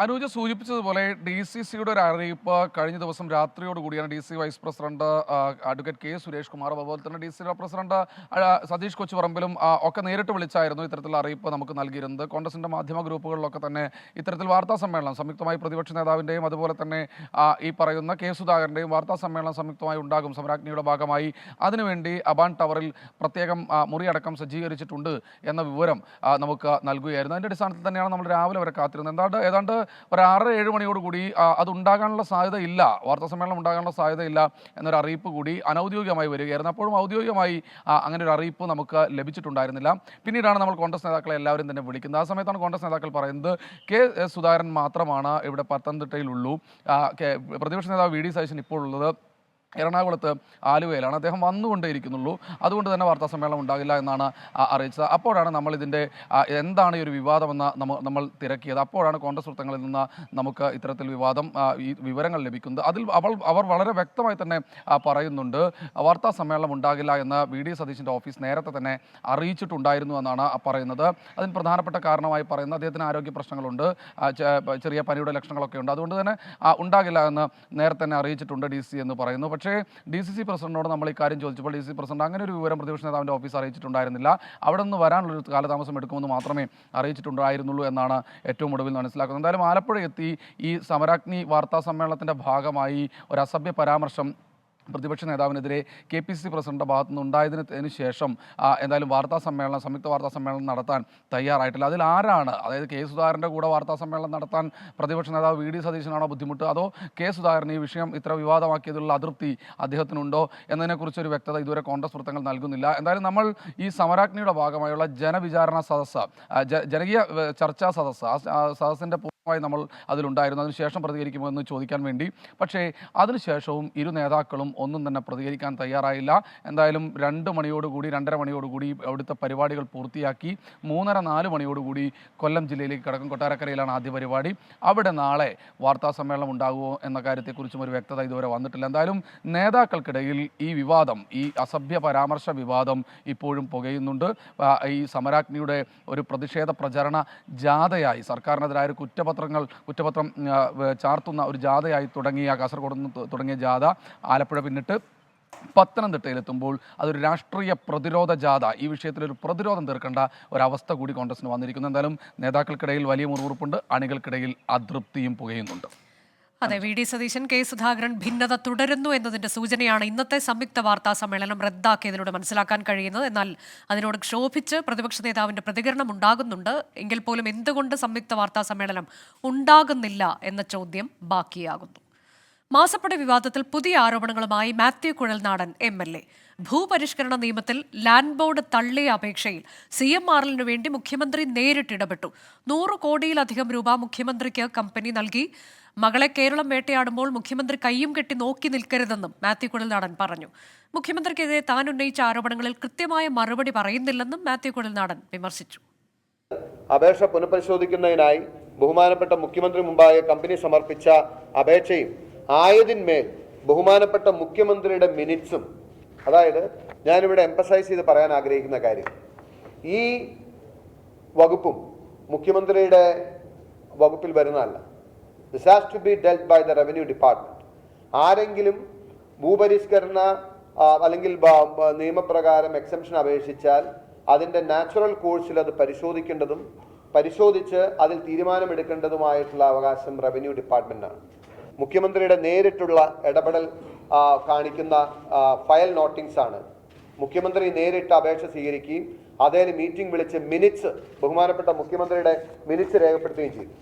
Speaker 5: അനൂജ സൂചിപ്പിച്ചതുപോലെ DCCയുടെ ഒരു അറിയിപ്പ് കഴിഞ്ഞ ദിവസം രാത്രിയോടുകൂടിയാണ് DC vice president advocate K Suresh Kumar, അതുപോലെ തന്നെ DC പ്രസിഡന്റ് സതീഷ് കൊച്ചുപറമ്പിലും ഒക്കെ നേരിട്ട് വിളിച്ചായിരുന്നു ഇത്തരത്തിലുള്ള അറിയിപ്പ് നമുക്ക് നൽകിയിരുന്നത്. കോൺഗ്രസിന്റെ മാധ്യമ ഗ്രൂപ്പുകളിലൊക്കെ തന്നെ ഇത്തരത്തിൽ വാർത്താ സമ്മേളനം സംയുക്തമായി പ്രതിപക്ഷ നേതാവിൻ്റെയും അതുപോലെ തന്നെ ഈ പറയുന്ന K സുധാകരൻ്റെയും വാർത്താ സമ്മേളനം സംയുക്തമായി ഉണ്ടാകും സമരാഗ്നിയുടെ ഭാഗമായി. അതിനുവേണ്ടി അബാൻ ടവറിൽ പ്രത്യേകം മുറിയടക്കം സജ്ജീകരിച്ചിട്ടുണ്ട് എന്ന വിവരം നമുക്ക് നൽകുകയായിരുന്നു. അതിൻ്റെ അടിസ്ഥാനത്തിൽ തന്നെയാണ് നമ്മൾ രാവിലെ വരെ കാത്തിരുന്നത്. ഏതാണ്ട് ഒരു 6-7 മണിയോടുകൂടി അത് ഉണ്ടാകാനുള്ള സാധ്യതയില്ല, വാർത്താ സമ്മേളനം ഉണ്ടാകാനുള്ള സാധ്യതയില്ല എന്നൊരു അറിയിപ്പ് കൂടി അനൗദ്യോഗികമായി വരികയായിരുന്നു. അപ്പോഴും ഔദ്യോഗികമായി അങ്ങനെ ഒരു അറിയിപ്പ് നമുക്ക് ലഭിച്ചിട്ടുണ്ടായിരുന്നില്ല. പിന്നീടാണ് നമ്മൾ കോൺഗ്രസ് നേതാക്കളെ എല്ലാവരും തന്നെ വിളിക്കുന്നത്. ആ സമയത്താണ് കോൺഗ്രസ് നേതാക്കൾ പറയുന്നത് K സുധാകരൻ മാത്രമാണ് ഇവിടെ പത്തനംതിട്ടയിലുള്ളൂ. പ്രതിപക്ഷ നേതാവ് VD സതീശൻ ഇപ്പോൾ ഉള്ളത് എറണാകുളത്ത് ആലുവയിലാണ്. അദ്ദേഹം വന്നുകൊണ്ടേയിരിക്കുന്നുള്ളൂ. അതുകൊണ്ട് തന്നെ വാർത്താ സമ്മേളനം ഉണ്ടാകില്ല എന്നാണ് അറിയിച്ചത്. അപ്പോഴാണ് നമ്മൾ ഇതിൻ്റെ എന്താണ് ഈ ഒരു വിവാദമെന്ന് നമ്മൾ തിരക്കിയത്. അപ്പോഴാണ് കോൺഗ്രസ് വൃത്തങ്ങളിൽ നിന്ന് നമുക്ക് ഇത്തരത്തിൽ ഈ വിവരങ്ങൾ ലഭിക്കുന്നത്. അതിൽ അവർ വളരെ വ്യക്തമായി തന്നെ പറയുന്നുണ്ട് വാർത്താ സമ്മേളനം ഉണ്ടാകില്ല എന്ന് VD സതീശൻ്റെ ഓഫീസ് നേരത്തെ തന്നെ അറിയിച്ചിട്ടുണ്ടായിരുന്നു എന്നാണ് പറയുന്നത്. അതിന് പ്രധാനപ്പെട്ട കാരണമായി പറയുന്നത് അദ്ദേഹത്തിന് ആരോഗ്യ പ്രശ്നങ്ങളുണ്ട്, ചെറിയ പനിയുടെ ലക്ഷണങ്ങളൊക്കെ ഉണ്ട്. അതുകൊണ്ട് തന്നെ ഉണ്ടാകില്ല എന്ന് നേരത്തെ തന്നെ അറിയിച്ചിട്ടുണ്ട് DC എന്ന് പറയുന്നു. പക്ഷേ DCC പ്രസിഡന്റിനോട് നമ്മൾ ഈ കാര്യം ചോദിച്ചപ്പോൾ DCC പ്രസിഡന്റ് അങ്ങനെ ഒരു വിവരം പ്രതിപക്ഷ നേതാവിൻ്റെ ഓഫീസ് അറിയിച്ചിട്ടുണ്ടായിരുന്നില്ല. അവിടെ നിന്ന് വരാനുള്ളൊരു കാലതാമസം എടുക്കുമെന്ന് മാത്രമേ അറിയിച്ചിട്ടുണ്ടായിരുന്നുള്ളൂ എന്നാണ് ഏറ്റവും ഒടുവിൽ മനസ്സിലാക്കുന്നത്. എന്തായാലും ആലപ്പുഴ എത്തി ഈ സമരാഗ്നി വാർത്താ സമ്മേളനത്തിൻ്റെ ഭാഗമായി ഒരു അസഭ്യ പരാമർശം പ്രതിപക്ഷ നേതാവിനെതിരെ KPCC പ്രസിഡന്റ് ഭാഗത്തു നിന്നുണ്ടായതിന് ശേഷം എന്തായാലും സംയുക്ത വാർത്താ സമ്മേളനം നടത്താൻ തയ്യാറായിട്ടില്ല. അതിൽ ആരാണ്, അതായത് കെ സുധാകരൻ്റെ കൂടെ വാർത്താ സമ്മേളനം നടത്താൻ പ്രതിപക്ഷ നേതാവ് VD സതീശനാണോ ബുദ്ധിമുട്ട്, അതോ കെ സുധാകരൻ ഈ വിഷയം ഇത്ര വിവാദമാക്കിയതിലുള്ള അതൃപ്തി അദ്ദേഹത്തിനുണ്ടോ എന്നതിനെക്കുറിച്ചൊരു വ്യക്തത ഇതുവരെ കോൺഗ്രസ് വൃത്തങ്ങൾ നൽകുന്നില്ല. എന്തായാലും നമ്മൾ ഈ സമരാഗ്നിയുടെ ഭാഗമായുള്ള ജനവിചാരണ സദസ്സ്, ജനകീയ ചർച്ചാ സദസ്സ്, ആ സദസ്സിൻ്റെ നമ്മൾ അതിലുണ്ടായിരുന്നു. അതിനുശേഷം പ്രതികരിക്കുമെന്ന് ചോദിക്കാൻ വേണ്ടി, പക്ഷേ അതിനുശേഷവും ഇരു നേതാക്കളും ഒന്നും തന്നെ പ്രതികരിക്കാൻ തയ്യാറായില്ല. എന്തായാലും 2 മണിയോടുകൂടി 2:30 മണിയോടുകൂടി അവിടുത്തെ പരിപാടികൾ പൂർത്തിയാക്കി 3:30-4 മണിയോടുകൂടി കൊല്ലം ജില്ലയിലേക്ക് കടക്കും. കൊട്ടാരക്കരയിലാണ് ആദ്യ പരിപാടി. അവിടെ നാളെ വാർത്താ സമ്മേളനം ഉണ്ടാകുമോ എന്ന കാര്യത്തെക്കുറിച്ചും ഒരു വ്യക്തത ഇതുവരെ വന്നിട്ടില്ല. എന്തായാലും നേതാക്കൾക്കിടയിൽ ഈ വിവാദം, ഈ അസഭ്യ പരാമർശ വിവാദം ഇപ്പോഴും പുകയുന്നുണ്ട്. ഈ സമരാഗ്നിയുടെ ഒരു പ്രതിഷേധ പ്രചരണ ജാഥയായി, സർക്കാരിനെതിരായ ഒരു കുറ്റപത്രം ചാർത്തുന്ന ഒരു ജാഥയായി തുടങ്ങിയ, കാസർഗോഡ് നിന്ന് തുടങ്ങിയ ജാഥ ആലപ്പുഴ പിന്നിട്ട് പത്തനംതിട്ടയിലെത്തുമ്പോൾ അതൊരു രാഷ്ട്രീയ പ്രതിരോധ ജാഥ, ഈ വിഷയത്തിലൊരു പ്രതിരോധം തീർക്കേണ്ട ഒരവസ്ഥ കൂടി കോൺഗ്രസിന് വന്നിരിക്കുന്നു. എന്തായാലും നേതാക്കൾക്കിടയിൽ വലിയ മുറിവുറുപ്പുണ്ട്, അണികൾക്കിടയിൽ അതൃപ്തിയും പുകയുന്നുണ്ട്.
Speaker 1: അതെ, VD സതീശൻ, കെ സുധാകരൻ ഭിന്നത തുടരുന്നു എന്നതിന്റെ സൂചനയാണ് ഇന്നത്തെ സംയുക്ത വാർത്താ സമ്മേളനം റദ്ദാക്കിയതിലൂടെ മനസ്സിലാക്കാൻ കഴിയുന്നത്. എന്നാൽ അതിനോട് ക്ഷോഭിച്ച് പ്രതിപക്ഷ നേതാവിന്റെ പ്രതികരണം ഉണ്ടാകുന്നുണ്ട്. എങ്കിൽ പോലും എന്തുകൊണ്ട് സംയുക്ത വാർത്താ സമ്മേളനം ഉണ്ടാകുന്നില്ല എന്ന ചോദ്യം ബാക്കിയാകുന്നു. മാസപ്പടി വിവാദത്തിൽ പുതിയ ആരോപണങ്ങളുമായി മാത്യു കുഴൽനാടൻ MLA. ഭൂപരിഷ്കരണ നിയമത്തിൽ ലാൻഡ് ബോർഡ് തള്ളിയ അപേക്ഷയിൽ CMRLനു വേണ്ടി മുഖ്യമന്ത്രി നേരിട്ടിടപെട്ടു. 100 കോടിയിലധികം രൂപ മുഖ്യമന്ത്രിക്ക് കമ്പനി നൽകി. മകളെ കേരളം വേട്ടയാടുമ്പോൾ മുഖ്യമന്ത്രി കയ്യും കെട്ടി നോക്കി നിൽക്കരുതെന്നും മാത്യു കുഴൽനാടൻ പറഞ്ഞു. മുഖ്യമന്ത്രിക്കെതിരെ താൻ ഉന്നയിച്ച ആരോപണങ്ങളിൽ കൃത്യമായ മറുപടി പറയുന്നില്ലെന്നും മാത്യു കുഴൽനാടൻ വിമർശിച്ചു.
Speaker 6: അപേക്ഷ പുനഃപരിശോധിക്കുന്നതിനായി ബഹുമാനപ്പെട്ട മുഖ്യമന്ത്രി മുമ്പാകെ കമ്പനി സമർപ്പിച്ച അപേക്ഷയും ആയതിന്മേൽ ബഹുമാനപ്പെട്ട മുഖ്യമന്ത്രിയുടെ മിനിറ്റ്സും, അതായത് ഞാനിവിടെ എംഫസൈസ് ചെയ്ത് പറയാൻ ആഗ്രഹിക്കുന്ന കാര്യം, ഈ വകുപ്പും മുഖ്യമന്ത്രിയുടെ വകുപ്പിൽ വരുന്നതല്ല. This has to be dealt by the Revenue Department. ആരെങ്കിലും ഭൂപരിഷ്കരണ അല്ലെങ്കിൽ നിയമപ്രകാരം എക്സംഷൻ അപേക്ഷിച്ചാൽ അതിൻ്റെ നാച്ചുറൽ കോഴ്സിൽ അത് പരിശോധിച്ച് അതിൽ തീരുമാനമെടുക്കേണ്ടതുമായിട്ടുള്ള അവകാശം റവന്യൂ ഡിപ്പാർട്ട്മെൻറ്റാണ്. മുഖ്യമന്ത്രിയുടെ നേരിട്ടുള്ള ഇടപെടൽ കാണിക്കുന്ന ഫയൽ നോട്ടിങ്സ് ആണ്. മുഖ്യമന്ത്രി നേരിട്ട് അപേക്ഷ സ്വീകരിക്കുകയും അതേ മീറ്റിംഗ് വിളിച്ച് മിനിറ്റ്സ്, ബഹുമാനപ്പെട്ട മുഖ്യമന്ത്രിയുടെ മിനിറ്റ്സ് രേഖപ്പെടുത്തുകയും ചെയ്തു.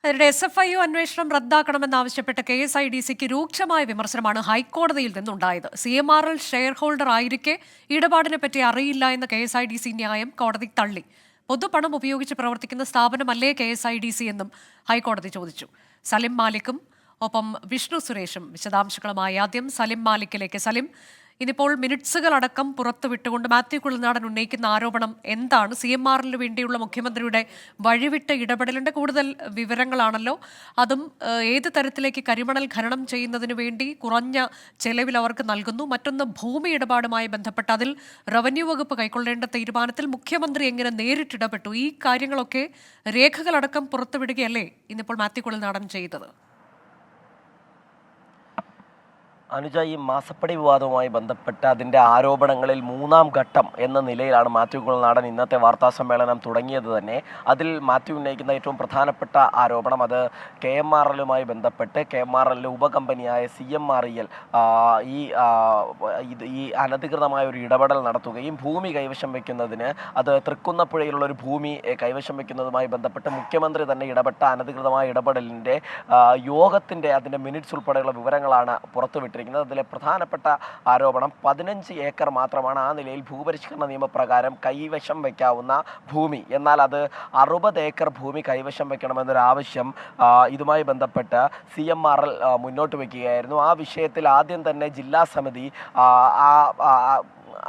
Speaker 1: അതിനിടെ SFIO അന്വേഷണം റദ്ദാക്കണമെന്നാവശ്യപ്പെട്ട KSIDCക്ക് രൂക്ഷമായ വിമർശനമാണ് ഹൈക്കോടതിയിൽ നിന്നുണ്ടായത്. CMRL ഷെയർ ഹോൾഡർ ആയിരിക്കെ ഇടപാടിനെ പറ്റി അറിയില്ല എന്ന KSIDC ന്യായം കോടതി തള്ളി. പൊതുപണം ഉപയോഗിച്ച് പ്രവർത്തിക്കുന്ന സ്ഥാപനമല്ലേ KSIDC എന്നും ഹൈക്കോടതി ചോദിച്ചു. സലിം മാലിക്കും ഒപ്പം വിഷ്ണു സുരേഷും വിശദാംശങ്ങളുമായി. ആദ്യം സലിം മാലിക്കിലേക്ക്. സലിം, ഇനിയിപ്പോൾ മിനിറ്റ്സുകളടക്കം പുറത്തുവിട്ടുകൊണ്ട് മാത്യു കുഴൽനാടൻ ഉന്നയിക്കുന്ന ആരോപണം എന്താണ്? CMRLനു വേണ്ടിയുള്ള മുഖ്യമന്ത്രിയുടെ വഴിവിട്ട ഇടപെടലിന്റെ കൂടുതൽ വിവരങ്ങളാണല്ലോ. അതും ഏത് തരത്തിലേക്ക് കരിമണൽ ഖനനം ചെയ്യുന്നതിന് വേണ്ടി കുറഞ്ഞ ചെലവിൽ അവർക്ക് നൽകുന്നു. മറ്റൊന്ന് ഭൂമി ഇടപാടുമായി ബന്ധപ്പെട്ട് അതിൽ റവന്യൂ വകുപ്പ് കൈക്കൊള്ളേണ്ട തീരുമാനത്തിൽ മുഖ്യമന്ത്രി എങ്ങനെ നേരിട്ടിടപെട്ടു? ഈ കാര്യങ്ങളൊക്കെ രേഖകളടക്കം പുറത്തുവിടുകയല്ലേ ഇന്നിപ്പോൾ മാത്യു കുഴൽനാടൻ ചെയ്തത്?
Speaker 7: അനുജ, ഈ മാസപ്പടി വിവാദവുമായി ബന്ധപ്പെട്ട് അതിൻ്റെ ആരോപണങ്ങളിൽ 3ാം ഘട്ടം എന്ന നിലയിലാണ് മാത്യു കുഴൽനാടൻ ഇന്നത്തെ വാർത്താ സമ്മേളനം തുടങ്ങിയത് തന്നെ. അതിൽ മാത്യു ഉന്നയിക്കുന്ന ഏറ്റവും പ്രധാനപ്പെട്ട ആരോപണം അത് KMRLുമായി ബന്ധപ്പെട്ട് KMRLിൻ്റെ ഉപകമ്പനിയായ CMREL ഈ അനധികൃതമായ ഒരു ഇടപെടൽ നടത്തുകയും ഭൂമി കൈവശം വയ്ക്കുന്നതിന്, അത് തൃക്കുന്നപ്പുഴയിലുള്ള ഒരു ഭൂമി കൈവശം വയ്ക്കുന്നതുമായി ബന്ധപ്പെട്ട് മുഖ്യമന്ത്രി തന്നെ ഇടപെട്ട അനധികൃതമായ ഇടപെടലിൻ്റെ യോഗത്തിൻ്റെ അതിൻ്റെ മിനിറ്റ്സ് ഉൾപ്പെടെയുള്ള വിവരങ്ങളാണ് പുറത്തുവിട്ടത്. അതിലെ പ്രധാനപ്പെട്ട ആരോപണം 15 ഏക്കർ മാത്രമാണ് ആ നിലയിൽ ഭൂപരിഷ്കരണ നിയമപ്രകാരം കൈവശം വയ്ക്കാവുന്ന ഭൂമി. എന്നാൽ അത് 60 ഏക്കർ ഭൂമി കൈവശം വയ്ക്കണമെന്നൊരു ആവശ്യം ഇതുമായി ബന്ധപ്പെട്ട് CMRL മുന്നോട്ട് വയ്ക്കുകയായിരുന്നു. ആ വിഷയത്തിൽ ആദ്യം തന്നെ ജില്ലാ സമിതി ആ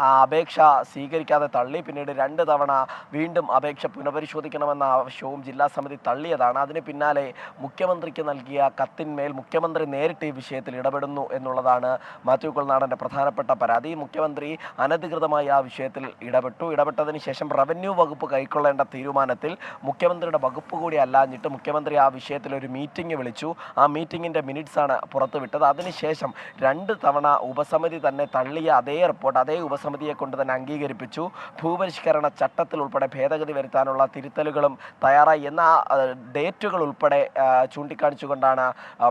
Speaker 7: അപേക്ഷ സ്വീകരിക്കാതെ തള്ളി. പിന്നീട് 2 തവണ വീണ്ടും അപേക്ഷ പുനഃപരിശോധിക്കണമെന്ന ആവശ്യവും ജില്ലാ സമിതി തള്ളിയതാണ്. അതിന് പിന്നാലെ മുഖ്യമന്ത്രിക്ക് നൽകിയ കത്തിന്മേൽ മുഖ്യമന്ത്രി നേരിട്ട് ഈ വിഷയത്തിൽ ഇടപെടുന്നു എന്നുള്ളതാണ് മാത്യു കുഴൽനാടൻ്റെ പ്രധാനപ്പെട്ട പരാതി. മുഖ്യമന്ത്രി അനധികൃതമായി ആ വിഷയത്തിൽ ഇടപെട്ടതിന് ശേഷം റവന്യൂ വകുപ്പ് കൈക്കൊള്ളേണ്ട തീരുമാനത്തിൽ മുഖ്യമന്ത്രിയുടെ വകുപ്പ് കൂടി അല്ലാഞ്ഞിട്ട് മുഖ്യമന്ത്രി ആ വിഷയത്തിൽ ഒരു മീറ്റിംഗ് വിളിച്ചു. ആ മീറ്റിങ്ങിൻ്റെ മിനിറ്റ്സാണ് പുറത്തുവിട്ടത്. അതിനുശേഷം 2 തവണ ഉപസമിതി തന്നെ തള്ളിയ അതേ റിപ്പോർട്ട്, അതേ ഉപസമിതി സമിതിയെ കൊണ്ട് തന്നെ അംഗീകരിപ്പിച്ചു. ഭൂപരിഷ്കരണ ചട്ടത്തിൽ ഉൾപ്പെടെ ഭേദഗതി വരുത്താനുള്ള തിരുത്തലുകളും തയ്യാറായി എന്ന ഡേറ്റുകൾ ഉൾപ്പെടെ ചൂണ്ടിക്കാണിച്ചുകൊണ്ടാണ്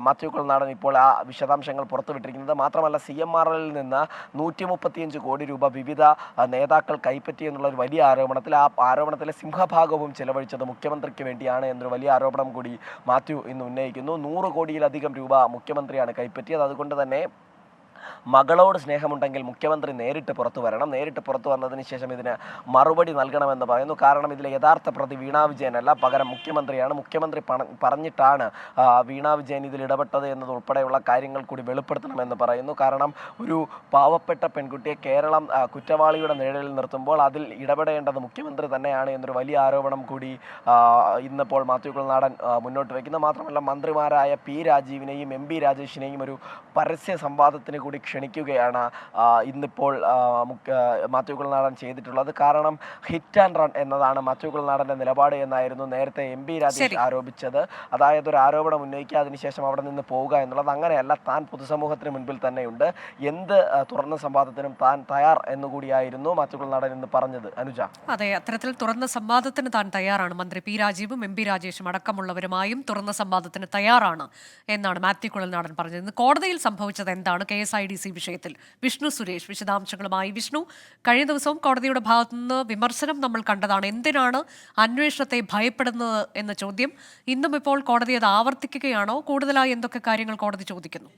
Speaker 7: മാത്യു കുഴൽനാടൻ ഇപ്പോൾ ആ വിശദാംശങ്ങൾ പുറത്തുവിട്ടിരിക്കുന്നത്. മാത്രമല്ല CMRL നിന്ന് 135 കോടി രൂപ വിവിധ നേതാക്കൾ കൈപ്പറ്റി എന്നുള്ള ഒരു വലിയ ആരോപണത്തിൽ, ആ ആരോപണത്തിലെ സിംഹഭാഗവും ചെലവഴിച്ചത് മുഖ്യമന്ത്രിക്ക് വേണ്ടിയാണ് എന്നൊരു വലിയ ആരോപണം കൂടി മാത്യു ഇന്ന് ഉന്നയിക്കുന്നു. 100 കോടിയിലധികം രൂപ മുഖ്യമന്ത്രിയാണ് കൈപ്പറ്റിയത്. അതുകൊണ്ട് തന്നെ മകളോട് സ്നേഹമുണ്ടെങ്കിൽ മുഖ്യമന്ത്രി നേരിട്ട് പുറത്തു വരണം. നേരിട്ട് പുറത്തു വന്നതിന് ശേഷം ഇതിന് മറുപടി നൽകണമെന്ന് പറയുന്നു. കാരണം ഇതിലെ യഥാർത്ഥ പ്രതി വീണ വിജയനല്ല, പകരം മുഖ്യമന്ത്രിയാണ്. മുഖ്യമന്ത്രി പറഞ്ഞിട്ടാണ് വീണ വിജയൻ ഇതിൽ ഇടപെട്ടത് എന്നത് ഉൾപ്പെടെയുള്ള കാര്യങ്ങൾ കൂടി വെളിപ്പെടുത്തണമെന്ന് പറയുന്നു. കാരണം ഒരു പാവപ്പെട്ട പെൺകുട്ടിയെ കേരളം കുറ്റവാളിയുടെ നിഴലിൽ നിർത്തുമ്പോൾ അതിൽ ഇടപെടേണ്ടത് മുഖ്യമന്ത്രി തന്നെയാണ് എന്നൊരു വലിയ ആരോപണം കൂടി ഇന്നിപ്പോൾ മാത്യു കുഴൽനാടൻ മുന്നോട്ട് വയ്ക്കുന്നു. മാത്രമല്ല മന്ത്രിമാരായ P രാജീവിനെയും MP രാജേഷിനെയും ഒരു പരസ്യ സംവാദത്തിന് കൂടി ക്ഷണിക്കുകയാണ് ഇന്നിപ്പോൾ മാത്യു കുഴൽനാടൻ ചെയ്തിട്ടുള്ളത്. കാരണം ഹിറ്റ് ആൻഡ് റൺ എന്നതാണ് മാത്യു കുഴൽനാടൻ്റെ നിലപാട് എന്നായിരുന്നു നേരത്തെ MP രാജേഷ് ആരോപിച്ചത്. അതായത് ഒരു ആരോപണം ഉന്നയിക്കുക, അതിനുശേഷം അവിടെ നിന്ന് പോവുക എന്നുള്ളത്. അങ്ങനെയല്ല, താൻ പൊതുസമൂഹത്തിന് മുൻപിൽ തന്നെയുണ്ട്, എന്ത് തുറന്ന സംവാദത്തിനും താൻ തയ്യാർ എന്നുകൂടിയായിരുന്നു മാത്യു കുഴൽനാടൻ എന്ന് പറഞ്ഞത്. അനുജ,
Speaker 1: അതെ, അത്തരത്തിൽ തുറന്ന സംവാദത്തിന് താൻ തയ്യാറാണ്. മന്ത്രി P രാജീവും MP രാജേഷും അടക്കമുള്ളവരുമായും തുറന്ന സംവാദത്തിന് തയ്യാറാണ് എന്നാണ് മാത്യു കുഴൽനാടൻ പറഞ്ഞത്. ഇന്ന് കോടതിയിൽ സംഭവിച്ചത് എന്താണ് KSIDC വിഷയത്തിൽ? വിഷ്ണു സുരേഷ് വിശദാംശങ്ങളുമായി. വിഷ്ണു, കഴിഞ്ഞ ദിവസവും കോടതിയുടെ ഭാഗത്തുനിന്ന് വിമർശനം നമ്മൾ കണ്ടതാണ്. എന്തിനാണ് അന്വേഷണത്തെ ഭയപ്പെടുന്നത് എന്ന ചോദ്യം ഇന്നും ഇപ്പോൾ കോടതി അത് ആവർത്തിക്കുകയാണോ? കൂടുതലായി എന്തൊക്കെ കാര്യങ്ങൾ കോടതി ചോദിക്കുന്നു?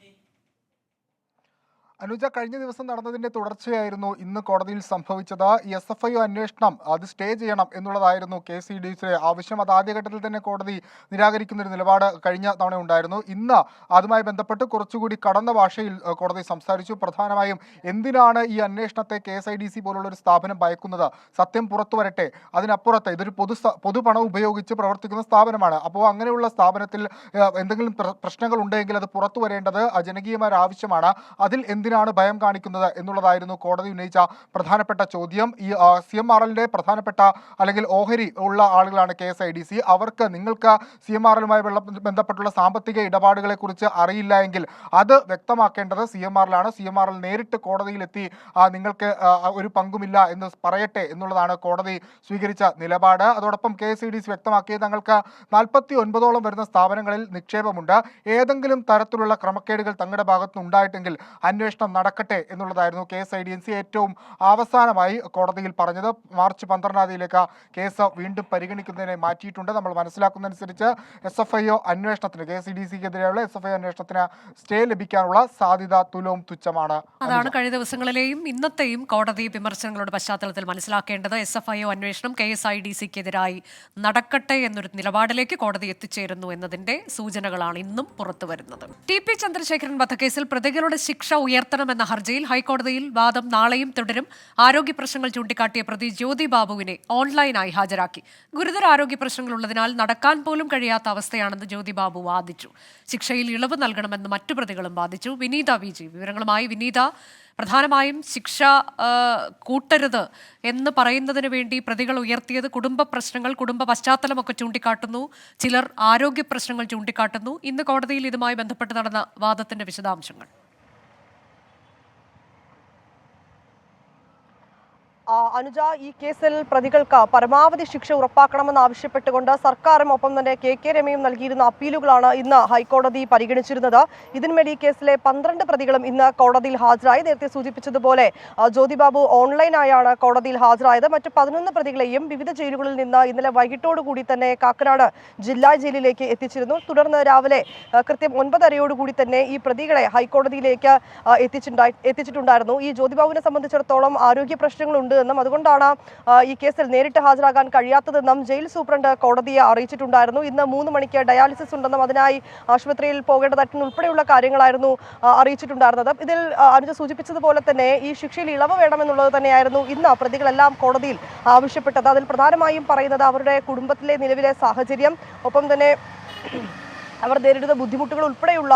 Speaker 2: അനുജ, കഴിഞ്ഞ ദിവസം നടന്നതിന്റെ തുടർച്ചയായിരുന്നു ഇന്ന് കോടതിയിൽ സംഭവിച്ചത്. SFIO അന്വേഷണം അത് സ്റ്റേ ചെയ്യണം എന്നുള്ളതായിരുന്നു KCDCയുടെ ആവശ്യം. അത് ആദ്യഘട്ടത്തിൽ തന്നെ കോടതി നിരാകരിക്കുന്നൊരു നിലപാട് കഴിഞ്ഞ തവണ ഉണ്ടായിരുന്നു. ഇന്ന് അതുമായി ബന്ധപ്പെട്ട് കുറച്ചുകൂടി കടന്ന ഭാഷയിൽ കോടതി സംസാരിച്ചു. പ്രധാനമായും എന്തിനാണ് ഈ അന്വേഷണത്തെ KSIDC പോലുള്ള ഒരു സ്ഥാപനം ഭയക്കുന്നത്? സത്യം പുറത്തു വരട്ടെ. അതിനപ്പുറത്ത് ഇതൊരു പൊതുപണം ഉപയോഗിച്ച് പ്രവർത്തിക്കുന്ന സ്ഥാപനമാണ്. അപ്പോൾ അങ്ങനെയുള്ള സ്ഥാപനത്തിൽ എന്തെങ്കിലും പ്രശ്നങ്ങൾ ഉണ്ടെങ്കിൽ അത് പുറത്തു വരേണ്ടത് ജനകീയമായ ആവശ്യമാണ്. അതിൽ എന്തിനാണ് ഭയം കാണിക്കുന്നത് എന്നുള്ളതായിരുന്നു കോടതി ഉന്നയിച്ച പ്രധാനപ്പെട്ട ചോദ്യം. ഈ CMRLന്റെ പ്രധാനപ്പെട്ട അല്ലെങ്കിൽ ഓഹരി ഉള്ള ആളുകളാണ് KSIDC. അവർക്ക് നിങ്ങൾക്ക് CMRLുമായി ബന്ധപ്പെട്ടുള്ള സാമ്പത്തിക ഇടപാടുകളെ കുറിച്ച് അറിയില്ല എങ്കിൽ അത് വ്യക്തമാക്കേണ്ടത് CMRL ആണ്. CMRL നേരിട്ട് കോടതിയിലെത്തി നിങ്ങൾക്ക് ഒരു പങ്കുമില്ല എന്ന് പറയട്ടെ എന്നുള്ളതാണ് കോടതി സ്വീകരിച്ച നിലപാട്. അതോടൊപ്പം KSIDC വ്യക്തമാക്കിയത് തങ്ങൾക്ക് 49ഓളം വരുന്ന സ്ഥാപനങ്ങളിൽ നിക്ഷേപമുണ്ട്. ഏതെങ്കിലും തരത്തിലുള്ള ക്രമക്കേടുകൾ തങ്ങളുടെ ഭാഗത്തുനിന്ന് ഉണ്ടായിട്ടെങ്കിൽ അന്വേഷണം നടക്കട്ടെ എന്നുള്ളതായിരുന്നു KSIDC ഏറ്റവും അവസാനമായി കോടതിയിൽ പറഞ്ഞത്. മാർച്ച് 12-ാം തീയതിയിലേക്ക് കേസ് വീണ്ടും പരിഗണിക്കുന്നതിനെ മാറ്റിയിട്ടുണ്ട്. നമ്മൾ മനസ്സിലാക്കുന്നതനുസരിച്ച് SFIO അന്വേഷണത്തിന്, KCDCക്കെതിരെയുള്ള SFIO അന്വേഷണത്തിന് സ്റ്റേ ലഭിക്കാനുള്ള സാധ്യത തുലവും തുച്ഛമാണ്.
Speaker 1: അതാണ് കഴിഞ്ഞ ദിവസങ്ങളിലെയും ഇന്നത്തെയും കോടതി വിമർശനങ്ങളുടെ പശ്ചാത്തലത്തിൽ മനസ്സിലാക്കേണ്ടത്. SFIO അന്വേഷണം KSIDCക്കെതിരായി നടക്കട്ടെ എന്നൊരു നിലപാടിലേക്ക് കോടതി എത്തിച്ചേരുന്നു എന്നതിന്റെ സൂചനകളാണ് ഇന്നും പുറത്തുവരുന്നത്. TP ചന്ദ്രശേഖരൻ വധക്കേസിൽ പ്രതികളുടെ ശിക്ഷ ഉയർത്തണമെന്ന ഹർജിയിൽ ഹൈക്കോടതിയിൽ വാദം നാളെയും തുടരും. ആരോഗ്യ പ്രശ്നങ്ങൾ ചൂണ്ടിക്കാട്ടിയ പ്രതി ജ്യോതി ബാബുവിനെ ഓൺലൈനായി ഹാജരാക്കി. ഗുരുതര ആരോഗ്യ പ്രശ്നങ്ങൾ ഉള്ളതിനാൽ നടക്കാൻ പോലും കഴിയാത്ത അവസ്ഥയാണെന്ന് ജ്യോതി ബാബു വാദിച്ചു. ശിക്ഷയിൽ ഇളവ് നൽകണമെന്ന് മറ്റു പ്രതികളും വാദിച്ചു. വിനീത VG വിവരങ്ങളുമായി. വിനീത, പ്രധാനമായും ശിക്ഷ കൂട്ടരുത് എന്ന് പറയുന്നതിന് വേണ്ടി പ്രതികൾ ഉയർത്തിയത് കുടുംബ പ്രശ്നങ്ങൾ, കുടുംബ പശ്ചാത്തലമൊക്കെ ചൂണ്ടിക്കാട്ടുന്നു. ചിലർ ആരോഗ്യ പ്രശ്നങ്ങൾ ചൂണ്ടിക്കാട്ടുന്നു. ഇന്ന് കോടതിയിൽ ഇതുമായി ബന്ധപ്പെട്ട് നടന്ന വാദത്തിന്റെ വിശദാംശങ്ങൾ.
Speaker 8: അനുജ, ഈ കേസിൽ പ്രതികൾക്ക് പരമാവധി ശിക്ഷ ഉറപ്പാക്കണമെന്ന് ആവശ്യപ്പെട്ടുകൊണ്ട് സർക്കാരും ഒപ്പം തന്നെ KK രമയും നൽകിയിരുന്ന അപ്പീലുകളാണ് ഇന്ന് ഹൈക്കോടതി പരിഗണിച്ചിരുന്നത്. ഇതിന്മേൽ ഈ കേസിലെ 12 പ്രതികളും ഇന്ന് കോടതിയിൽ ഹാജരായി. നേരത്തെ സൂചിപ്പിച്ചതുപോലെ ജ്യോതി ബാബു ഓൺലൈനായാണ് കോടതിയിൽ ഹാജരായത്. മറ്റ് 11 പ്രതികളെയും വിവിധ ജയിലുകളിൽ നിന്ന് ഇന്നലെ വൈകിട്ടോടുകൂടി തന്നെ കാക്കനാട് ജില്ലാ ജയിലിലേക്ക് എത്തിച്ചിരുന്നു. തുടർന്ന് രാവിലെ കൃത്യം 9:30യോടുകൂടി തന്നെ ഈ പ്രതികളെ ഹൈക്കോടതിയിലേക്ക് എത്തിച്ചിട്ടുണ്ടായിരുന്നു. ഈ ജ്യോതി ബാബുവിനെ സംബന്ധിച്ചിടത്തോളം ആരോഗ്യ പ്രശ്നങ്ങളുണ്ട് എന്നും അതുകൊണ്ടാണ് ഈ കേസിൽ നേരിട്ട് ഹാജരാകാൻ കഴിയാത്തതെന്നും ജയിൽ സൂപ്രണ്ട് കോടതിയെ അറിയിച്ചിട്ടുണ്ടായിരുന്നു. ഇന്ന് 3 മണിക്ക് ഡയാലിസിസ് ഉണ്ടെന്നും അതിനായി ആശുപത്രിയിൽ പോകേണ്ടതായിട്ടും ഉൾപ്പെടെയുള്ള കാര്യങ്ങളായിരുന്നു അറിയിച്ചിട്ടുണ്ടായിരുന്നത്. ഇതിൽ അനുജ സൂചിപ്പിച്ചതുപോലെ തന്നെ ഈ ശിക്ഷയിൽ ഇളവ് വേണമെന്നുള്ളത് തന്നെയായിരുന്നു ഇന്ന് പ്രതികളെല്ലാം കോടതിയിൽ ആവശ്യപ്പെട്ടത്. അതിൽ പ്രധാനമായും പറയുന്നത് അവരുടെ കുടുംബത്തിലെ നിലവിലെ സാഹചര്യം, ഒപ്പം തന്നെ അവർ നേരിടുന്ന ബുദ്ധിമുട്ടുകൾ ഉൾപ്പെടെയുള്ള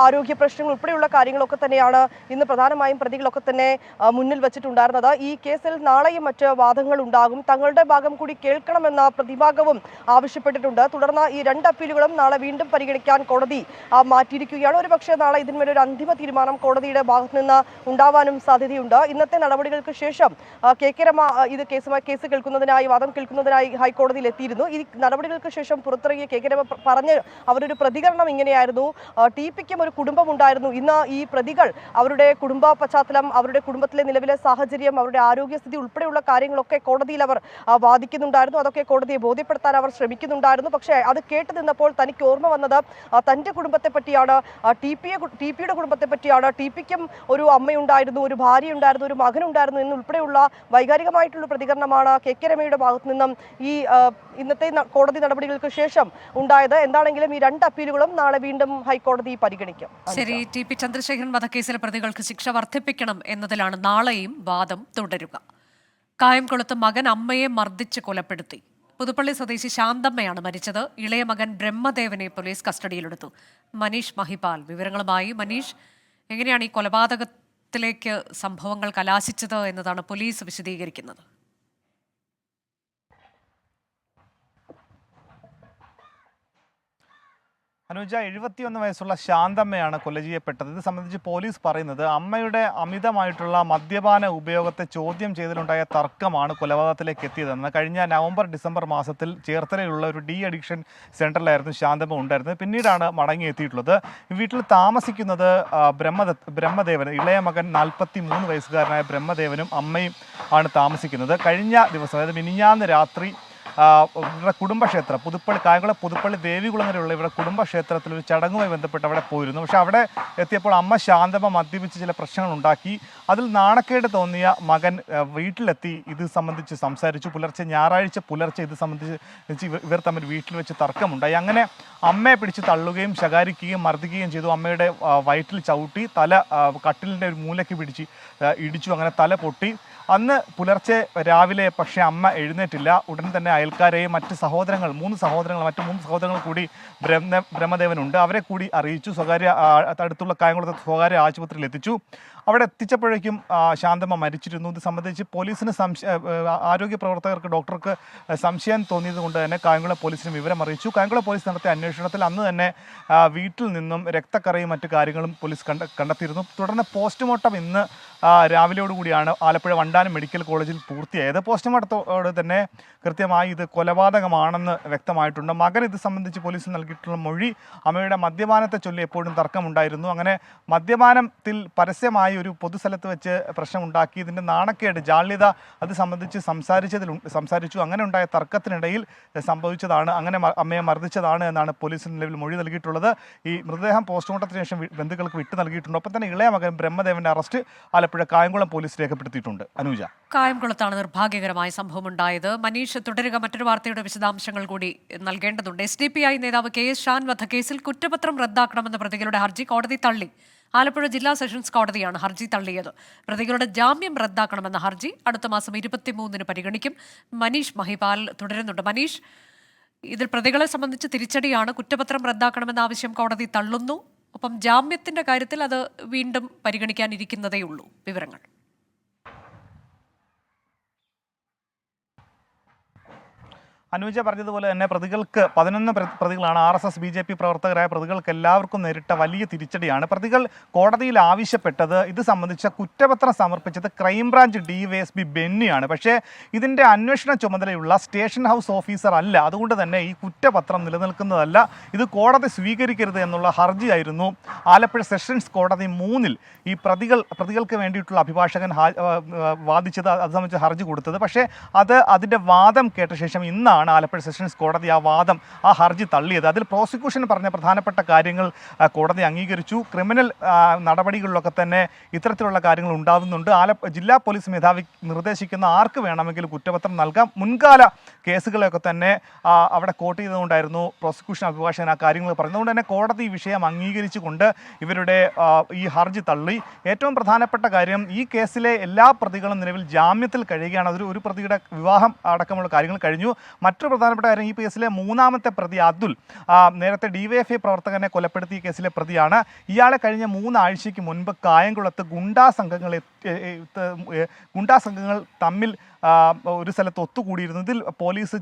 Speaker 8: ആരോഗ്യ പ്രശ്നങ്ങൾ ഉൾപ്പെടെയുള്ള കാര്യങ്ങളൊക്കെ തന്നെയാണ് ഇന്ന് പ്രധാനമായും പ്രതികളൊക്കെ തന്നെ മുന്നിൽ വെച്ചിട്ടുണ്ടായിരുന്നത്. ഈ കേസിൽ നാളെയും മറ്റ് വാദങ്ങൾ ഉണ്ടാകും. തങ്ങളുടെ ഭാഗം കൂടി കേൾക്കണമെന്ന പ്രതിഭാഗവും ആവശ്യപ്പെട്ടിട്ടുണ്ട്. തുടർന്ന് ഈ 2 അപ്പീലുകളും നാളെ വീണ്ടും പരിഗണിക്കാൻ കോടതി മാറ്റിയിരിക്കുകയാണ്. ഒരുപക്ഷെ നാളെ ഇതിന്മേലൊരു അന്തിമ തീരുമാനം കോടതിയുടെ ഭാഗത്ത് നിന്ന് ഉണ്ടാവാനും സാധ്യതയുണ്ട്. ഇന്നത്തെ നടപടികൾക്ക് ശേഷം കെ രമ ഇത് കേസ് കേൾക്കുന്നതിനായി വാദം കേൾക്കുന്നതിനായി ഹൈക്കോടതിയിൽ എത്തിയിരുന്നു. ഈ നടപടികൾക്ക് ശേഷം പുറത്തിറങ്ങിയ കെ രമ പറഞ്ഞ് അവരൊരു പ്രതികരണം ഇങ്ങനെയായിരുന്നു. ടിപിക്കും ഒരു കുടുംബം ഉണ്ടായിരുന്നു. ഇന്ന് ഈ പ്രതികൾ അവരുടെ കുടുംബ പശ്ചാത്തലം, അവരുടെ കുടുംബത്തിലെ നിലവിലെ സാഹചര്യം, അവരുടെ ആരോഗ്യസ്ഥിതി ഉൾപ്പെടെയുള്ള കാര്യങ്ങളൊക്കെ കോടതിയിൽ അവർ വാദിക്കുന്നുണ്ടായിരുന്നു. അതൊക്കെ കോടതിയെ ബോധ്യപ്പെടുത്താൻ അവർ ശ്രമിക്കുന്നുണ്ടായിരുന്നു. പക്ഷേ അത് കേട്ട് നിന്നപ്പോൾ തനിക്ക് ഓർമ്മ വന്നത് തൻ്റെ കുടുംബത്തെ പറ്റിയാണ്, ടിപിയുടെ കുടുംബത്തെ പറ്റിയാണ്. ടിപിക്കും ഒരു അമ്മയുണ്ടായിരുന്നു, ഒരു ഭാര്യയുണ്ടായിരുന്നു, ഒരു മകനുണ്ടായിരുന്നു എന്നുൾപ്പെടെയുള്ള വൈകാരികമായിട്ടുള്ള പ്രതികരണമാണ് കെ രമയുടെ ഭാഗത്തു നിന്നും ഈ ഇന്നത്തെ കോടതി നടപടികൾക്ക് ശേഷം ഉണ്ടായത്. എന്താണെങ്കിലും ഈ 2 അപ്പീലുകളും നാളെ വീണ്ടും ഹൈക്കോടതി പരിഗണിക്കും.
Speaker 1: ശരി, ടി.പി. ചന്ദ്രശേഖരൻ വധക്കേസിലെ പ്രതികൾക്ക് ശിക്ഷ വർദ്ധിപ്പിക്കണം എന്നതിലാണ് നാളെയും വാദം തുടരുക. കായംകുളത്ത് മകൻ അമ്മയെ മർദ്ദിച്ച് കൊലപ്പെടുത്തി. പുതുപ്പള്ളി സ്വദേശി ശാന്തമ്മയാണ് മരിച്ചത്. ഇളയ മകൻ ബ്രഹ്മദേവനെ പോലീസ് കസ്റ്റഡിയിലെടുത്തു. മനീഷ് മഹിപാൽ വിവരങ്ങളുമായി. മനീഷ്, എങ്ങനെയാണ് ഈ കൊലപാതകത്തിലേക്ക് സംഭവങ്ങൾ കലാശിച്ചത് എന്നതാണ് പോലീസ് വിശദീകരിക്കുന്നത്?
Speaker 9: അനുജ, 71 വയസ്സുള്ള ശാന്തമ്മയാണ് കൊല ചെയ്യപ്പെട്ടത്. ഇത് സംബന്ധിച്ച് പോലീസ് പറയുന്നത് അമ്മയുടെ അമിതമായിട്ടുള്ള മദ്യപാന ഉപയോഗത്തെ ചോദ്യം ചെയ്തതിലുണ്ടായ തർക്കമാണ് കൊലപാതകത്തിലേക്ക് എത്തിയതെന്ന്. കഴിഞ്ഞ നവംബർ-ഡിസംബർ മാസത്തിൽ ചേർത്തലയിലുള്ള ഒരു ഡി അഡിക്ഷൻ സെൻ്ററിലായിരുന്നു ശാന്തമ്മ ഉണ്ടായിരുന്നത്. പിന്നീടാണ് മടങ്ങിയെത്തിയിട്ടുള്ളത്. വീട്ടിൽ താമസിക്കുന്നത് ബ്രഹ്മദേവൻ, ഇളയ മകൻ 43 വയസ്സുകാരനായ ബ്രഹ്മദേവനും അമ്മയും ആണ് താമസിക്കുന്നത്. കഴിഞ്ഞ ദിവസം, അതായത് മിനിഞ്ഞാന്ന് രാത്രി ഇവരുടെ കുടുംബക്ഷേത്രം കായംകുളം പുതുപ്പള്ളി ദേവികുളങ്ങരയുള്ള ഇവരുടെ കുടുംബക്ഷേത്രത്തിൽ ഒരു ചടങ്ങുമായി ബന്ധപ്പെട്ട് അവിടെ പോയിരുന്നു. പക്ഷേ അവിടെ എത്തിയപ്പോൾ അമ്മ ശാന്തമ്മ മദ്യപിച്ച് ചില പ്രശ്നങ്ങൾ ഉണ്ടാക്കി. അതിൽ നാണക്കേട് തോന്നിയ മകൻ വീട്ടിലെത്തി ഇത് സംബന്ധിച്ച് സംസാരിച്ചു. ഞായറാഴ്ച പുലർച്ചെ ഇത് സംബന്ധിച്ച് ഇവർ തമ്മിൽ വീട്ടിൽ വെച്ച് തർക്കമുണ്ടായി. അങ്ങനെ അമ്മയെ പിടിച്ച് തള്ളുകയും ശകാരിക്കുകയും മർദ്ദിക്കുകയും ചെയ്തു. അമ്മയുടെ വയറ്റിൽ ചവിട്ടി, തല കട്ടിലിൻ്റെ ഒരു മൂലയ്ക്ക് പിടിച്ച് ഇടിച്ചു. അങ്ങനെ തല പൊട്ടി. അന്ന് പുലർച്ചെ രാവിലെ പക്ഷേ അമ്മ എഴുന്നേറ്റില്ല. ഉടൻ തന്നെ അയൽക്കാരെയും മറ്റ് സഹോദരങ്ങൾ, 3 സഹോദരങ്ങൾ കൂടി ബ്രഹ്മദേവനുണ്ട്, അവരെ കൂടി അറിയിച്ചു. അടുത്തുള്ള കായംകുളത്തെ സ്വകാര്യ ആശുപത്രിയിൽ എത്തിച്ചു. അവിടെ എത്തിച്ചപ്പോഴേക്കും ശാന്തമ്മ മരിച്ചിരുന്നു. ഇത് സംബന്ധിച്ച് പോലീസിന് ആരോഗ്യ പ്രവർത്തകർക്ക്, ഡോക്ടർക്ക് സംശയം തോന്നിയത് കൊണ്ട് തന്നെ കായംകുളം പോലീസിന് വിവരം അറിയിച്ചു. കായംകുളം പോലീസ് നടത്തിയ അന്വേഷണത്തിൽ അന്ന് തന്നെ വീട്ടിൽ നിന്നും രക്തക്കറയും മറ്റു കാര്യങ്ങളും പോലീസ് കണ്ടെത്തിയിരുന്നു. തുടർന്ന് പോസ്റ്റ്മോർട്ടം ഇന്ന് രാവിലെയോടുകൂടിയാണ് ആലപ്പുഴ വണ്ടാനം മെഡിക്കൽ കോളേജിൽ പൂർത്തിയായത്. പോസ്റ്റ്മോർട്ടത്തോടെ തന്നെ കൃത്യമായി ഇത് കൊലപാതകമാണെന്ന് വ്യക്തമായിട്ടുണ്ട്. മകൻ ഇത് സംബന്ധിച്ച് പോലീസിന് നൽകിയിട്ടുള്ള മൊഴി, അമ്മയുടെ മദ്യപാനത്തെ ചൊല്ലി എപ്പോഴും തർക്കമുണ്ടായിരുന്നു. അങ്ങനെ മദ്യപാനത്തിൽ പരസ്യമായി ഒരു പൊതുസ്ഥലത്ത് വെച്ച് പ്രശ്നമുണ്ടാക്കി. ഇതിൻ്റെ നാണക്കേട്, ജാള്യത അത് സംബന്ധിച്ച് സംസാരിച്ചു. അങ്ങനെ ഉണ്ടായ തർക്കത്തിനിടയിൽ സംഭവിച്ചതാണ്, അങ്ങനെ അമ്മയെ മർദ്ദിച്ചതാണ് എന്നാണ് പോലീസിന് നിലവിൽ മൊഴി നൽകിയിട്ടുള്ളത്. ഈ മൃതദേഹം പോസ്റ്റ്മോർട്ടത്തിന് ശേഷം ബന്ധുക്കൾക്ക് വിട്ടു നൽകിയിട്ടുണ്ട്. ഒപ്പം തന്നെ ഇളയ മകൻ ബ്രഹ്മദേവന്റെ അറസ്റ്റ് ആലപ്പുഴ കായംകുളം പോലീസ് രേഖപ്പെടുത്തിയിട്ടുണ്ട്. അനുജ,
Speaker 1: കായംകുളത്താണ് നിർഭാഗ്യകരമായ സംഭവം ഉണ്ടായത്. മനീഷ്, തുടരുക. മറ്റൊരു വാർത്തയുടെ വിശദാംശങ്ങൾ കൂടി നൽകേണ്ടതുണ്ട്. SDPI നേതാവ് KS ഷാൻ വധക്കേസിൽ കുറ്റപത്രം റദ്ദാക്കണമെന്ന പ്രതികളുടെ ഹർജി കോടതി തള്ളി. ആലപ്പുഴ ജില്ലാ സെഷൻസ് കോടതിയാണ് ഹർജി തള്ളിയത്. പ്രതികളുടെ ജാമ്യം റദ്ദാക്കണമെന്ന ഹർജി അടുത്ത മാസം 23-ന് പരിഗണിക്കും. മനീഷ് മഹിപാൽ തുടരുന്നുണ്ട്. മനീഷ്, ഇതിൽ പ്രതികളെ സംബന്ധിച്ച് തിരിച്ചടിയാണ്. കുറ്റപത്രം റദ്ദാക്കണമെന്ന ആവശ്യം കോടതി തള്ളുന്നു. ഒപ്പം ജാമ്യത്തിന്റെ കാര്യത്തിൽ അത് വീണ്ടും പരിഗണിക്കാനിരിക്കുന്നതേയുള്ളൂ. വിവരങ്ങൾ.
Speaker 9: അനുജ പറഞ്ഞതുപോലെ തന്നെ പ്രതികൾക്ക് 11 പ്രതികളാണ്. RSS BJP പ്രവർത്തകരായ പ്രതികൾക്ക് എല്ലാവർക്കും നേരിട്ട വലിയ തിരിച്ചടിയാണ്. പ്രതികൾ കോടതിയിൽ ആവശ്യപ്പെട്ടത്, ഇത് സംബന്ധിച്ച കുറ്റപത്രം സമർപ്പിച്ചത് ക്രൈംബ്രാഞ്ച് DYSP ബെന്നിയാണ്. പക്ഷേ ഇതിൻ്റെ അന്വേഷണ ചുമതലയുള്ള സ്റ്റേഷൻ ഹൗസ് ഓഫീസർ അല്ല. അതുകൊണ്ട് തന്നെ ഈ കുറ്റപത്രം നിലനിൽക്കുന്നതല്ല, ഇത് കോടതി സ്വീകരിക്കരുത് എന്നുള്ള ഹർജിയായിരുന്നു ആലപ്പുഴ സെഷൻസ് കോടതി 3-ൽ ഈ പ്രതികൾക്ക് വേണ്ടിയിട്ടുള്ള അഭിഭാഷകൻ വാദിച്ചത്. അത് സംബന്ധിച്ച് ഹർജി കൊടുത്തത്. പക്ഷേ അതിൻ്റെ വാദം കേട്ട ശേഷം ഇന്നാണ് ആലപ്പുഴ സെഷൻസ് കോടതി ആ ഹർജി തള്ളിയത്. അതിൽ പ്രോസിക്യൂഷൻ പറഞ്ഞ പ്രധാനപ്പെട്ട കാര്യങ്ങൾ കോടതി അംഗീകരിച്ചു. ക്രിമിനൽ നടപടികളിലൊക്കെ തന്നെ ഇത്തരത്തിലുള്ള കാര്യങ്ങൾ ഉണ്ടാകുന്നുണ്ട്. ജില്ലാ പോലീസ് മേധാവി നിർദ്ദേശിക്കുന്ന ആർക്ക് വേണമെങ്കിലും കുറ്റപത്രം നൽകാം. മുൻകാല കേസുകളെയൊക്കെ തന്നെ അവിടെ കോട്ട് ചെയ്തുകൊണ്ടായിരുന്നു പ്രോസിക്യൂഷൻ അഭിഭാഷകൻ ആ കാര്യങ്ങൾ പറഞ്ഞതുകൊണ്ട് തന്നെ കോടതി ഈ വിഷയം അംഗീകരിച്ചുകൊണ്ട് ഇവരുടെ ഈ ഹർജി തള്ളി. ഏറ്റവും പ്രധാനപ്പെട്ട കാര്യം, ഈ കേസിലെ എല്ലാ പ്രതികളും നിലവിൽ ജാമ്യത്തിൽ കഴിയുകയാണ്. ഒരു പ്രതിയുടെ വിവാഹം അടക്കമുള്ള കാര്യങ്ങൾ കഴിഞ്ഞു. മറ്റൊരു പ്രധാനപ്പെട്ട കാര്യം, ഈ കേസിലെ മൂന്നാമത്തെ പ്രതി അതുൽ നേരത്തെ DYFI പ്രവർത്തകനെ കൊലപ്പെടുത്തിയ കേസിലെ പ്രതിയാണ്. ഇയാളെ കഴിഞ്ഞ 3 ആഴ്ചയ്ക്ക് മുൻപ് കായംകുളത്ത് ഗുണ്ടാ സംഘങ്ങൾ തമ്മിൽ ഒരു സ്ഥലത്ത് ഒത്തുകൂടിയിരുന്നു. ഇതിൽ പോലീസ്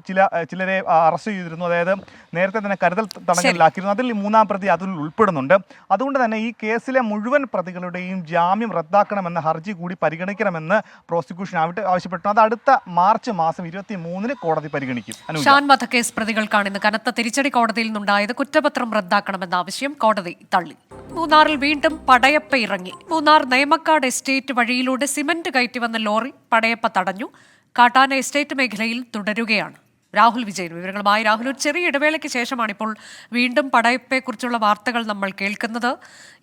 Speaker 9: ചിലരെ അറസ്റ്റ് ചെയ്തിരുന്നു. അതായത് നേരത്തെ തന്നെ കരുതൽ തടങ്കലിലാക്കിയിരുന്നു. അതിൽ 3-ാം പ്രതി അതിൽ ഉൾപ്പെടുന്നുണ്ട്. അതുകൊണ്ട് തന്നെ ഈ കേസിലെ മുഴുവൻ പ്രതികളുടെയും ജാമ്യം റദ്ദാക്കണമെന്ന ഹർജി കൂടി പരിഗണിക്കണമെന്ന് പ്രോസിക്യൂഷൻ ആവശ്യപ്പെട്ടു. അത് അടുത്ത മാർച്ച് മാസം 23-ന് കോടതി പരിഗണിക്കും.
Speaker 1: ഷാൻ വധക്കേസ് പ്രതികൾക്കാണ് ഇന്ന് കനത്ത തിരിച്ചടി കോടതിയിൽ നിന്നുണ്ടായത്. കുറ്റപത്രം റദ്ദാക്കണമെന്ന ആവശ്യം കോടതി തള്ളി. മൂന്നാറിൽ വീണ്ടും പടയപ്പ ഇറങ്ങി. മൂന്നാർ നേമക്കാട് എസ്റ്റേറ്റ് വഴിയിലൂടെ സിമന്റ് കയറ്റി വന്ന ലോറി പടയപ്പ തടഞ്ഞു. കാട്ടാന എസ്റ്റേറ്റ് മേഖലയിൽ തുടരുകയാണ്. രാഹുൽ വിജയൻ വിവരങ്ങളുമായി. രാഹുൽ, ഒരു ചെറിയ ഇടവേളയ്ക്ക് ശേഷമാണ് ഇപ്പോൾ വീണ്ടും പടയപ്പയെക്കുറിച്ചുള്ള വാർത്തകൾ നമ്മൾ കേൾക്കുന്നത്.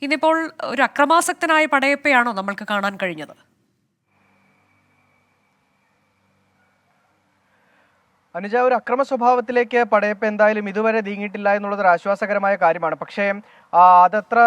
Speaker 1: ഇന്നിപ്പോൾ ഒരു അക്രമാസക്തനായ പടയപ്പയാണോ നമ്മൾക്ക് കാണാൻ കഴിഞ്ഞത്?
Speaker 10: അനുജ, ഒരു അക്രമ സ്വഭാവത്തിലേക്ക് പടയപ്പ എന്തായാലും ഇതുവരെ നീങ്ങിയിട്ടില്ല എന്നുള്ളത് ഒരു ആശ്വാസകരമായ കാര്യമാണ്. പക്ഷേ അതത്ര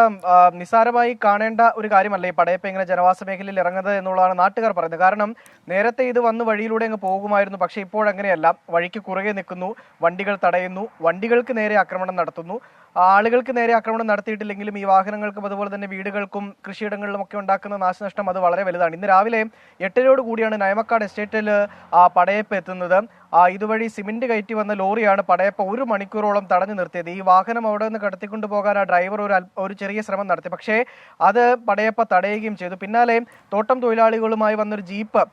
Speaker 10: നിസ്സാരമായി കാണേണ്ട ഒരു കാര്യമല്ല ഈ പടയപ്പ ഇങ്ങനെ ജനവാസ മേഖലയിൽ ഇറങ്ങുന്നത് എന്നുള്ളതാണ് നാട്ടുകാർ പറയുന്നത്. കാരണം നേരത്തെ ഇത് വന്ന് വഴിയിലൂടെ അങ്ങ് പോകുമായിരുന്നു. പക്ഷേ ഇപ്പോഴങ്ങനെയല്ല. വഴിക്ക് കുറുകെ നിൽക്കുന്നു, വണ്ടികൾ തടയുന്നു, വണ്ടികൾക്ക് നേരെ ആക്രമണം നടത്തുന്നു. ആളുകൾക്ക് നേരെ ആക്രമണം നടത്തിയിട്ടില്ലെങ്കിലും ഈ വാഹനങ്ങൾക്കും അതുപോലെ തന്നെ വീടുകൾക്കും കൃഷിയിടങ്ങളിലും ഒക്കെ ഉണ്ടാക്കുന്ന നാശനഷ്ടം അത് വളരെ വലുതാണ്. ഇന്ന് രാവിലെ 8-ഓട് കൂടിയാണ് നയമക്കാട് എസ്റ്റേറ്റിൽ പടയപ്പ എത്തുന്നത്. ഇതുവഴി സിമന്റ് കയറ്റി വന്ന ലോറിയാണ് പടയപ്പ 1 മണിക്കൂറോളം തടഞ്ഞു നിർത്തിയത്. ഈ വാഹനം അവിടെ നിന്ന് കടത്തിക്കൊണ്ടു പോകാൻ ആ ഡ്രൈവർ ഒരു ചെറിയ ശ്രമം നടത്തി. പക്ഷേ അത് പടയപ്പ തടയുകയും ചെയ്തു. പിന്നാലെ തോട്ടം തൊഴിലാളികളുമായി വന്നൊരു ജീപ്പ്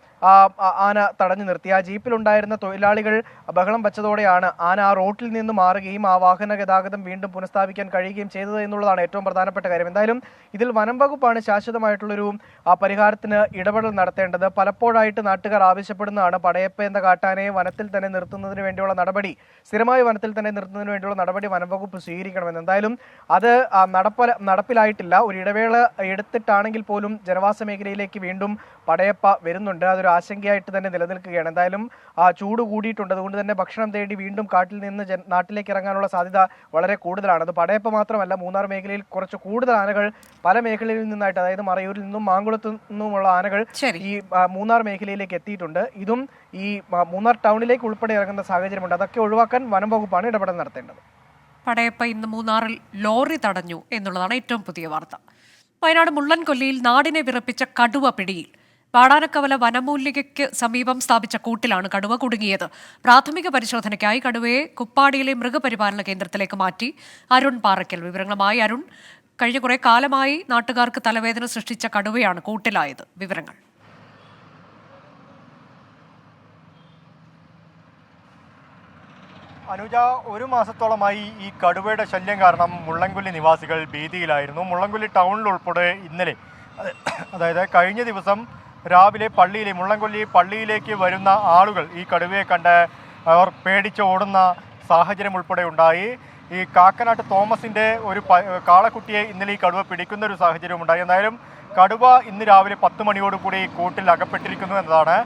Speaker 10: ആന തടഞ്ഞു നിർത്തി. ആ ജീപ്പിലുണ്ടായിരുന്ന തൊഴിലാളികൾ ബഹളം വെച്ചതോടെയാണ് ആന ആ റോട്ടിൽ നിന്ന് മാറുകയും ആ വാഹന ഗതാഗതം വീണ്ടും പുനഃസ്ഥാപിക്കാൻ കഴിയുകയും ചെയ്തത് എന്നുള്ളതാണ് ഏറ്റവും പ്രധാനപ്പെട്ട കാര്യം. എന്തായാലും ഇതിൽ വനം വകുപ്പാണ് ശാശ്വതമായിട്ടുള്ളൊരു പരിഹാരത്തിന് ഇടപെടൽ നടത്തേണ്ടത്. പലപ്പോഴായിട്ട് നാട്ടുകാർ ആവശ്യപ്പെടുന്നതാണ് പടയപ്പ എന്ന കാട്ടാനയെ വനത്തിൽ തന്നെ നിർത്തുന്നതിന് വേണ്ടിയുള്ള നടപടി, സ്ഥിരമായി വനത്തിൽ തന്നെ നിർത്തുന്നതിന് വേണ്ടിയുള്ള നടപടി വനം വകുപ്പ് സ്വീകരിക്കണമെന്ന്. എന്തായാലും അത് നടപ്പിലായിട്ടില്ല. ഒരു ഇടവേള എടുത്തിട്ടാണെങ്കിൽ പോലും ജനവാസ മേഖലയിലേക്ക് വീണ്ടും പടയപ്പ വരുന്നുണ്ട്. അതൊരു ആശങ്കയായിട്ട് തന്നെ നിലനിൽക്കുകയാണ്. എന്തായാലും ചൂട് കൂടിയിട്ടുണ്ട്. അതുകൊണ്ട് തന്നെ ഭക്ഷണം തേടി വീണ്ടും കാട്ടിൽ നിന്ന് നാട്ടിലേക്ക് ഇറങ്ങാനുള്ള സാധ്യത വളരെ കൂടുതലാണ്. അത് പടയപ്പ മാത്രമല്ല, മൂന്നാർ മേഖലയിൽ കുറച്ച് കൂടുതൽ ആനകൾ പല മേഖലയിൽ നിന്നായിട്ട്, അതായത് മറയൂരിൽ നിന്നും മാങ്കുളത്തു നിന്നുമുള്ള ആനകൾ ഈ മൂന്നാർ മേഖലയിലേക്ക് എത്തിയിട്ടുണ്ട്. ഇതും ഈ മൂന്നാർ ടൗണിലേക്ക് ഉൾപ്പെടെ ഇറങ്ങുന്ന സാഹചര്യമുണ്ട്. അതൊക്കെ ഒഴിവാക്കാൻ വനം വകുപ്പാണ് ഇടപെടൽ നടത്തേണ്ടത്.
Speaker 1: പടയപ്പ ഇന്ന് മൂന്നാറിൽ ലോറി തടഞ്ഞു എന്നുള്ളതാണ് ഏറ്റവും പുതിയ വാർത്ത. വയനാട് മുള്ളൻകൊല്ലിയിൽ നാടിനെ വിറപ്പിച്ച കടുവ പിടിയിൽ. വാടാനക്കവല വനമൂലികയ്ക്ക് സമീപം സ്ഥാപിച്ച കൂട്ടിലാണ് കടുവ കുടുങ്ങിയത്. പ്രാഥമിക പരിശോധനയ്ക്കായി കടുവയെ കുപ്പാടിയിലെ മൃഗപരിപാലന കേന്ദ്രത്തിലേക്ക് മാറ്റി. അരുൺ പാറയ്ക്കൽ വിവരങ്ങളുമായി. അരുൺ, കഴിഞ്ഞ കുറെ കാലമായി നാട്ടുകാർക്ക് തലവേദന സൃഷ്ടിച്ച കടുവയാണ് കൂട്ടിലായത്. വിവരങ്ങൾ.
Speaker 11: അനുജ, 1 മാസത്തോളമായി ഈ കടുവയുടെ ശല്യം കാരണം മുള്ളൻകൊല്ലി നിവാസികൾ ഭീതിയിലായിരുന്നു. മുള്ളൻകൊല്ലി ടൗണിൽ ഉൾപ്പെടെ ഇന്നലെ, അതായത് കഴിഞ്ഞ ദിവസം രാവിലെ മുള്ളൻകൊല്ലി പള്ളിയിലേക്ക് വരുന്ന ആളുകൾ ഈ കടുവയെ കണ്ട് അവർ പേടിച്ച് ഓടുന്ന സാഹചര്യം ഉൾപ്പെടെ ഉണ്ടായി. ഈ കാക്കനാട്ട് തോമസിൻ്റെ ഒരു കാളക്കുട്ടിയെ ഇന്നലെ ഈ കടുവ പിടിക്കുന്ന ഒരു സാഹചര്യം ഉണ്ടായി. എന്തായാലും കടുവ ഇന്ന് രാവിലെ 10 മണിയോടുകൂടി കൂട്ടിൽ അകപ്പെട്ടിരിക്കുന്നു എന്നതാണ്.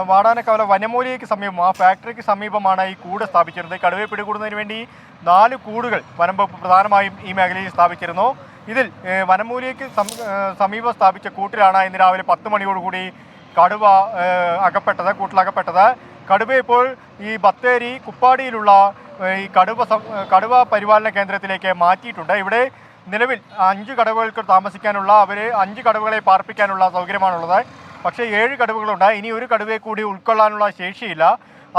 Speaker 11: വാടാനക്കവല വനമൂലികയ്ക്ക് സമീപം, ആ ഫാക്ടറിക്ക് സമീപമാണ് ഈ കൂട് സ്ഥാപിച്ചിരുന്നത്. കടുവയെ പിടികൂടുന്നതിന് വേണ്ടി 4 കൂടുകൾ വനം വകുപ്പ് പ്രധാനമായും ഈ മേഖലയിൽ സ്ഥാപിച്ചിരുന്നു. ഇതിൽ വനമൂലികയ്ക്ക് സമീപം സ്ഥാപിച്ച കൂട്ടിലാണ് ഇന്ന് രാവിലെ 10 മണിയോടുകൂടി കടുവ കൂട്ടിലകപ്പെട്ടത്. കടുവ ഇപ്പോൾ ഈ ബത്തേരി കുപ്പാടിയിലുള്ള ഈ കടുവ പരിപാലന കേന്ദ്രത്തിലേക്ക് മാറ്റിയിട്ടുണ്ട്. ഇവിടെ നിലവിൽ 5 കടുവകൾക്ക് താമസിക്കാനുള്ള 5 കടുവകളെ പാർപ്പിക്കാനുള്ള സൗകര്യമാണുള്ളത്. പക്ഷേ 7 കടുവകളുണ്ട്. ഇനി ഒരു കടുവയെ കൂടി ഉൾക്കൊള്ളാനുള്ള ശേഷിയില്ല.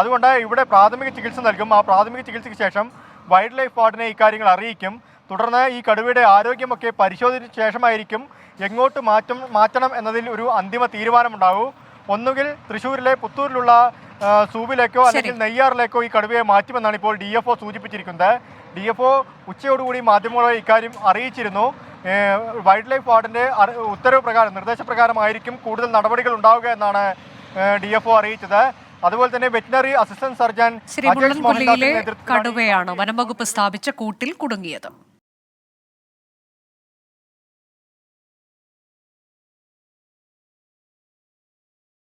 Speaker 11: അതുകൊണ്ട് ഇവിടെ പ്രാഥമിക ചികിത്സ നൽകും. ആ പ്രാഥമിക ചികിത്സയ്ക്ക് ശേഷം വൈൽഡ് ലൈഫ് വാർഡിനെ ഇക്കാര്യങ്ങൾ അറിയിക്കും. തുടർന്ന് ഈ കടുവയുടെ ആരോഗ്യമൊക്കെ പരിശോധിച്ച ശേഷമായിരിക്കും എങ്ങോട്ട് മാറ്റണം എന്നതിൽ ഒരു അന്തിമ തീരുമാനമുണ്ടാകൂ. ഒന്നുകിൽ തൃശ്ശൂരിലെ പുത്തൂരിലുള്ള സൂവിലേക്കോ അല്ലെങ്കിൽ നെയ്യാറിലേക്കോ ഈ കടുവയെ മാറ്റുമെന്നാണ് ഇപ്പോൾ DFO സൂചിപ്പിച്ചിരിക്കുന്നത്. DFO ഉച്ചയോടുകൂടി മാധ്യമങ്ങളെ ഇക്കാര്യം അറിയിച്ചിരുന്നു. വൈൽഡ് ലൈഫ് വാർഡിൻ്റെ നിർദ്ദേശപ്രകാരമായിരിക്കും കൂടുതൽ നടപടികൾ ഉണ്ടാവുക എന്നാണ് DFO അറിയിച്ചത്. അതുപോലെ തന്നെ വെറ്റിനറി അസിസ്റ്റന്റ് സർജൻ
Speaker 1: മുള്ളൻകൊല്ലിയിലെ കടുവയാണ് വനംവകുപ്പ് സ്ഥാപിച്ച കൂട്ടിൽ കുടുങ്ങിയത്.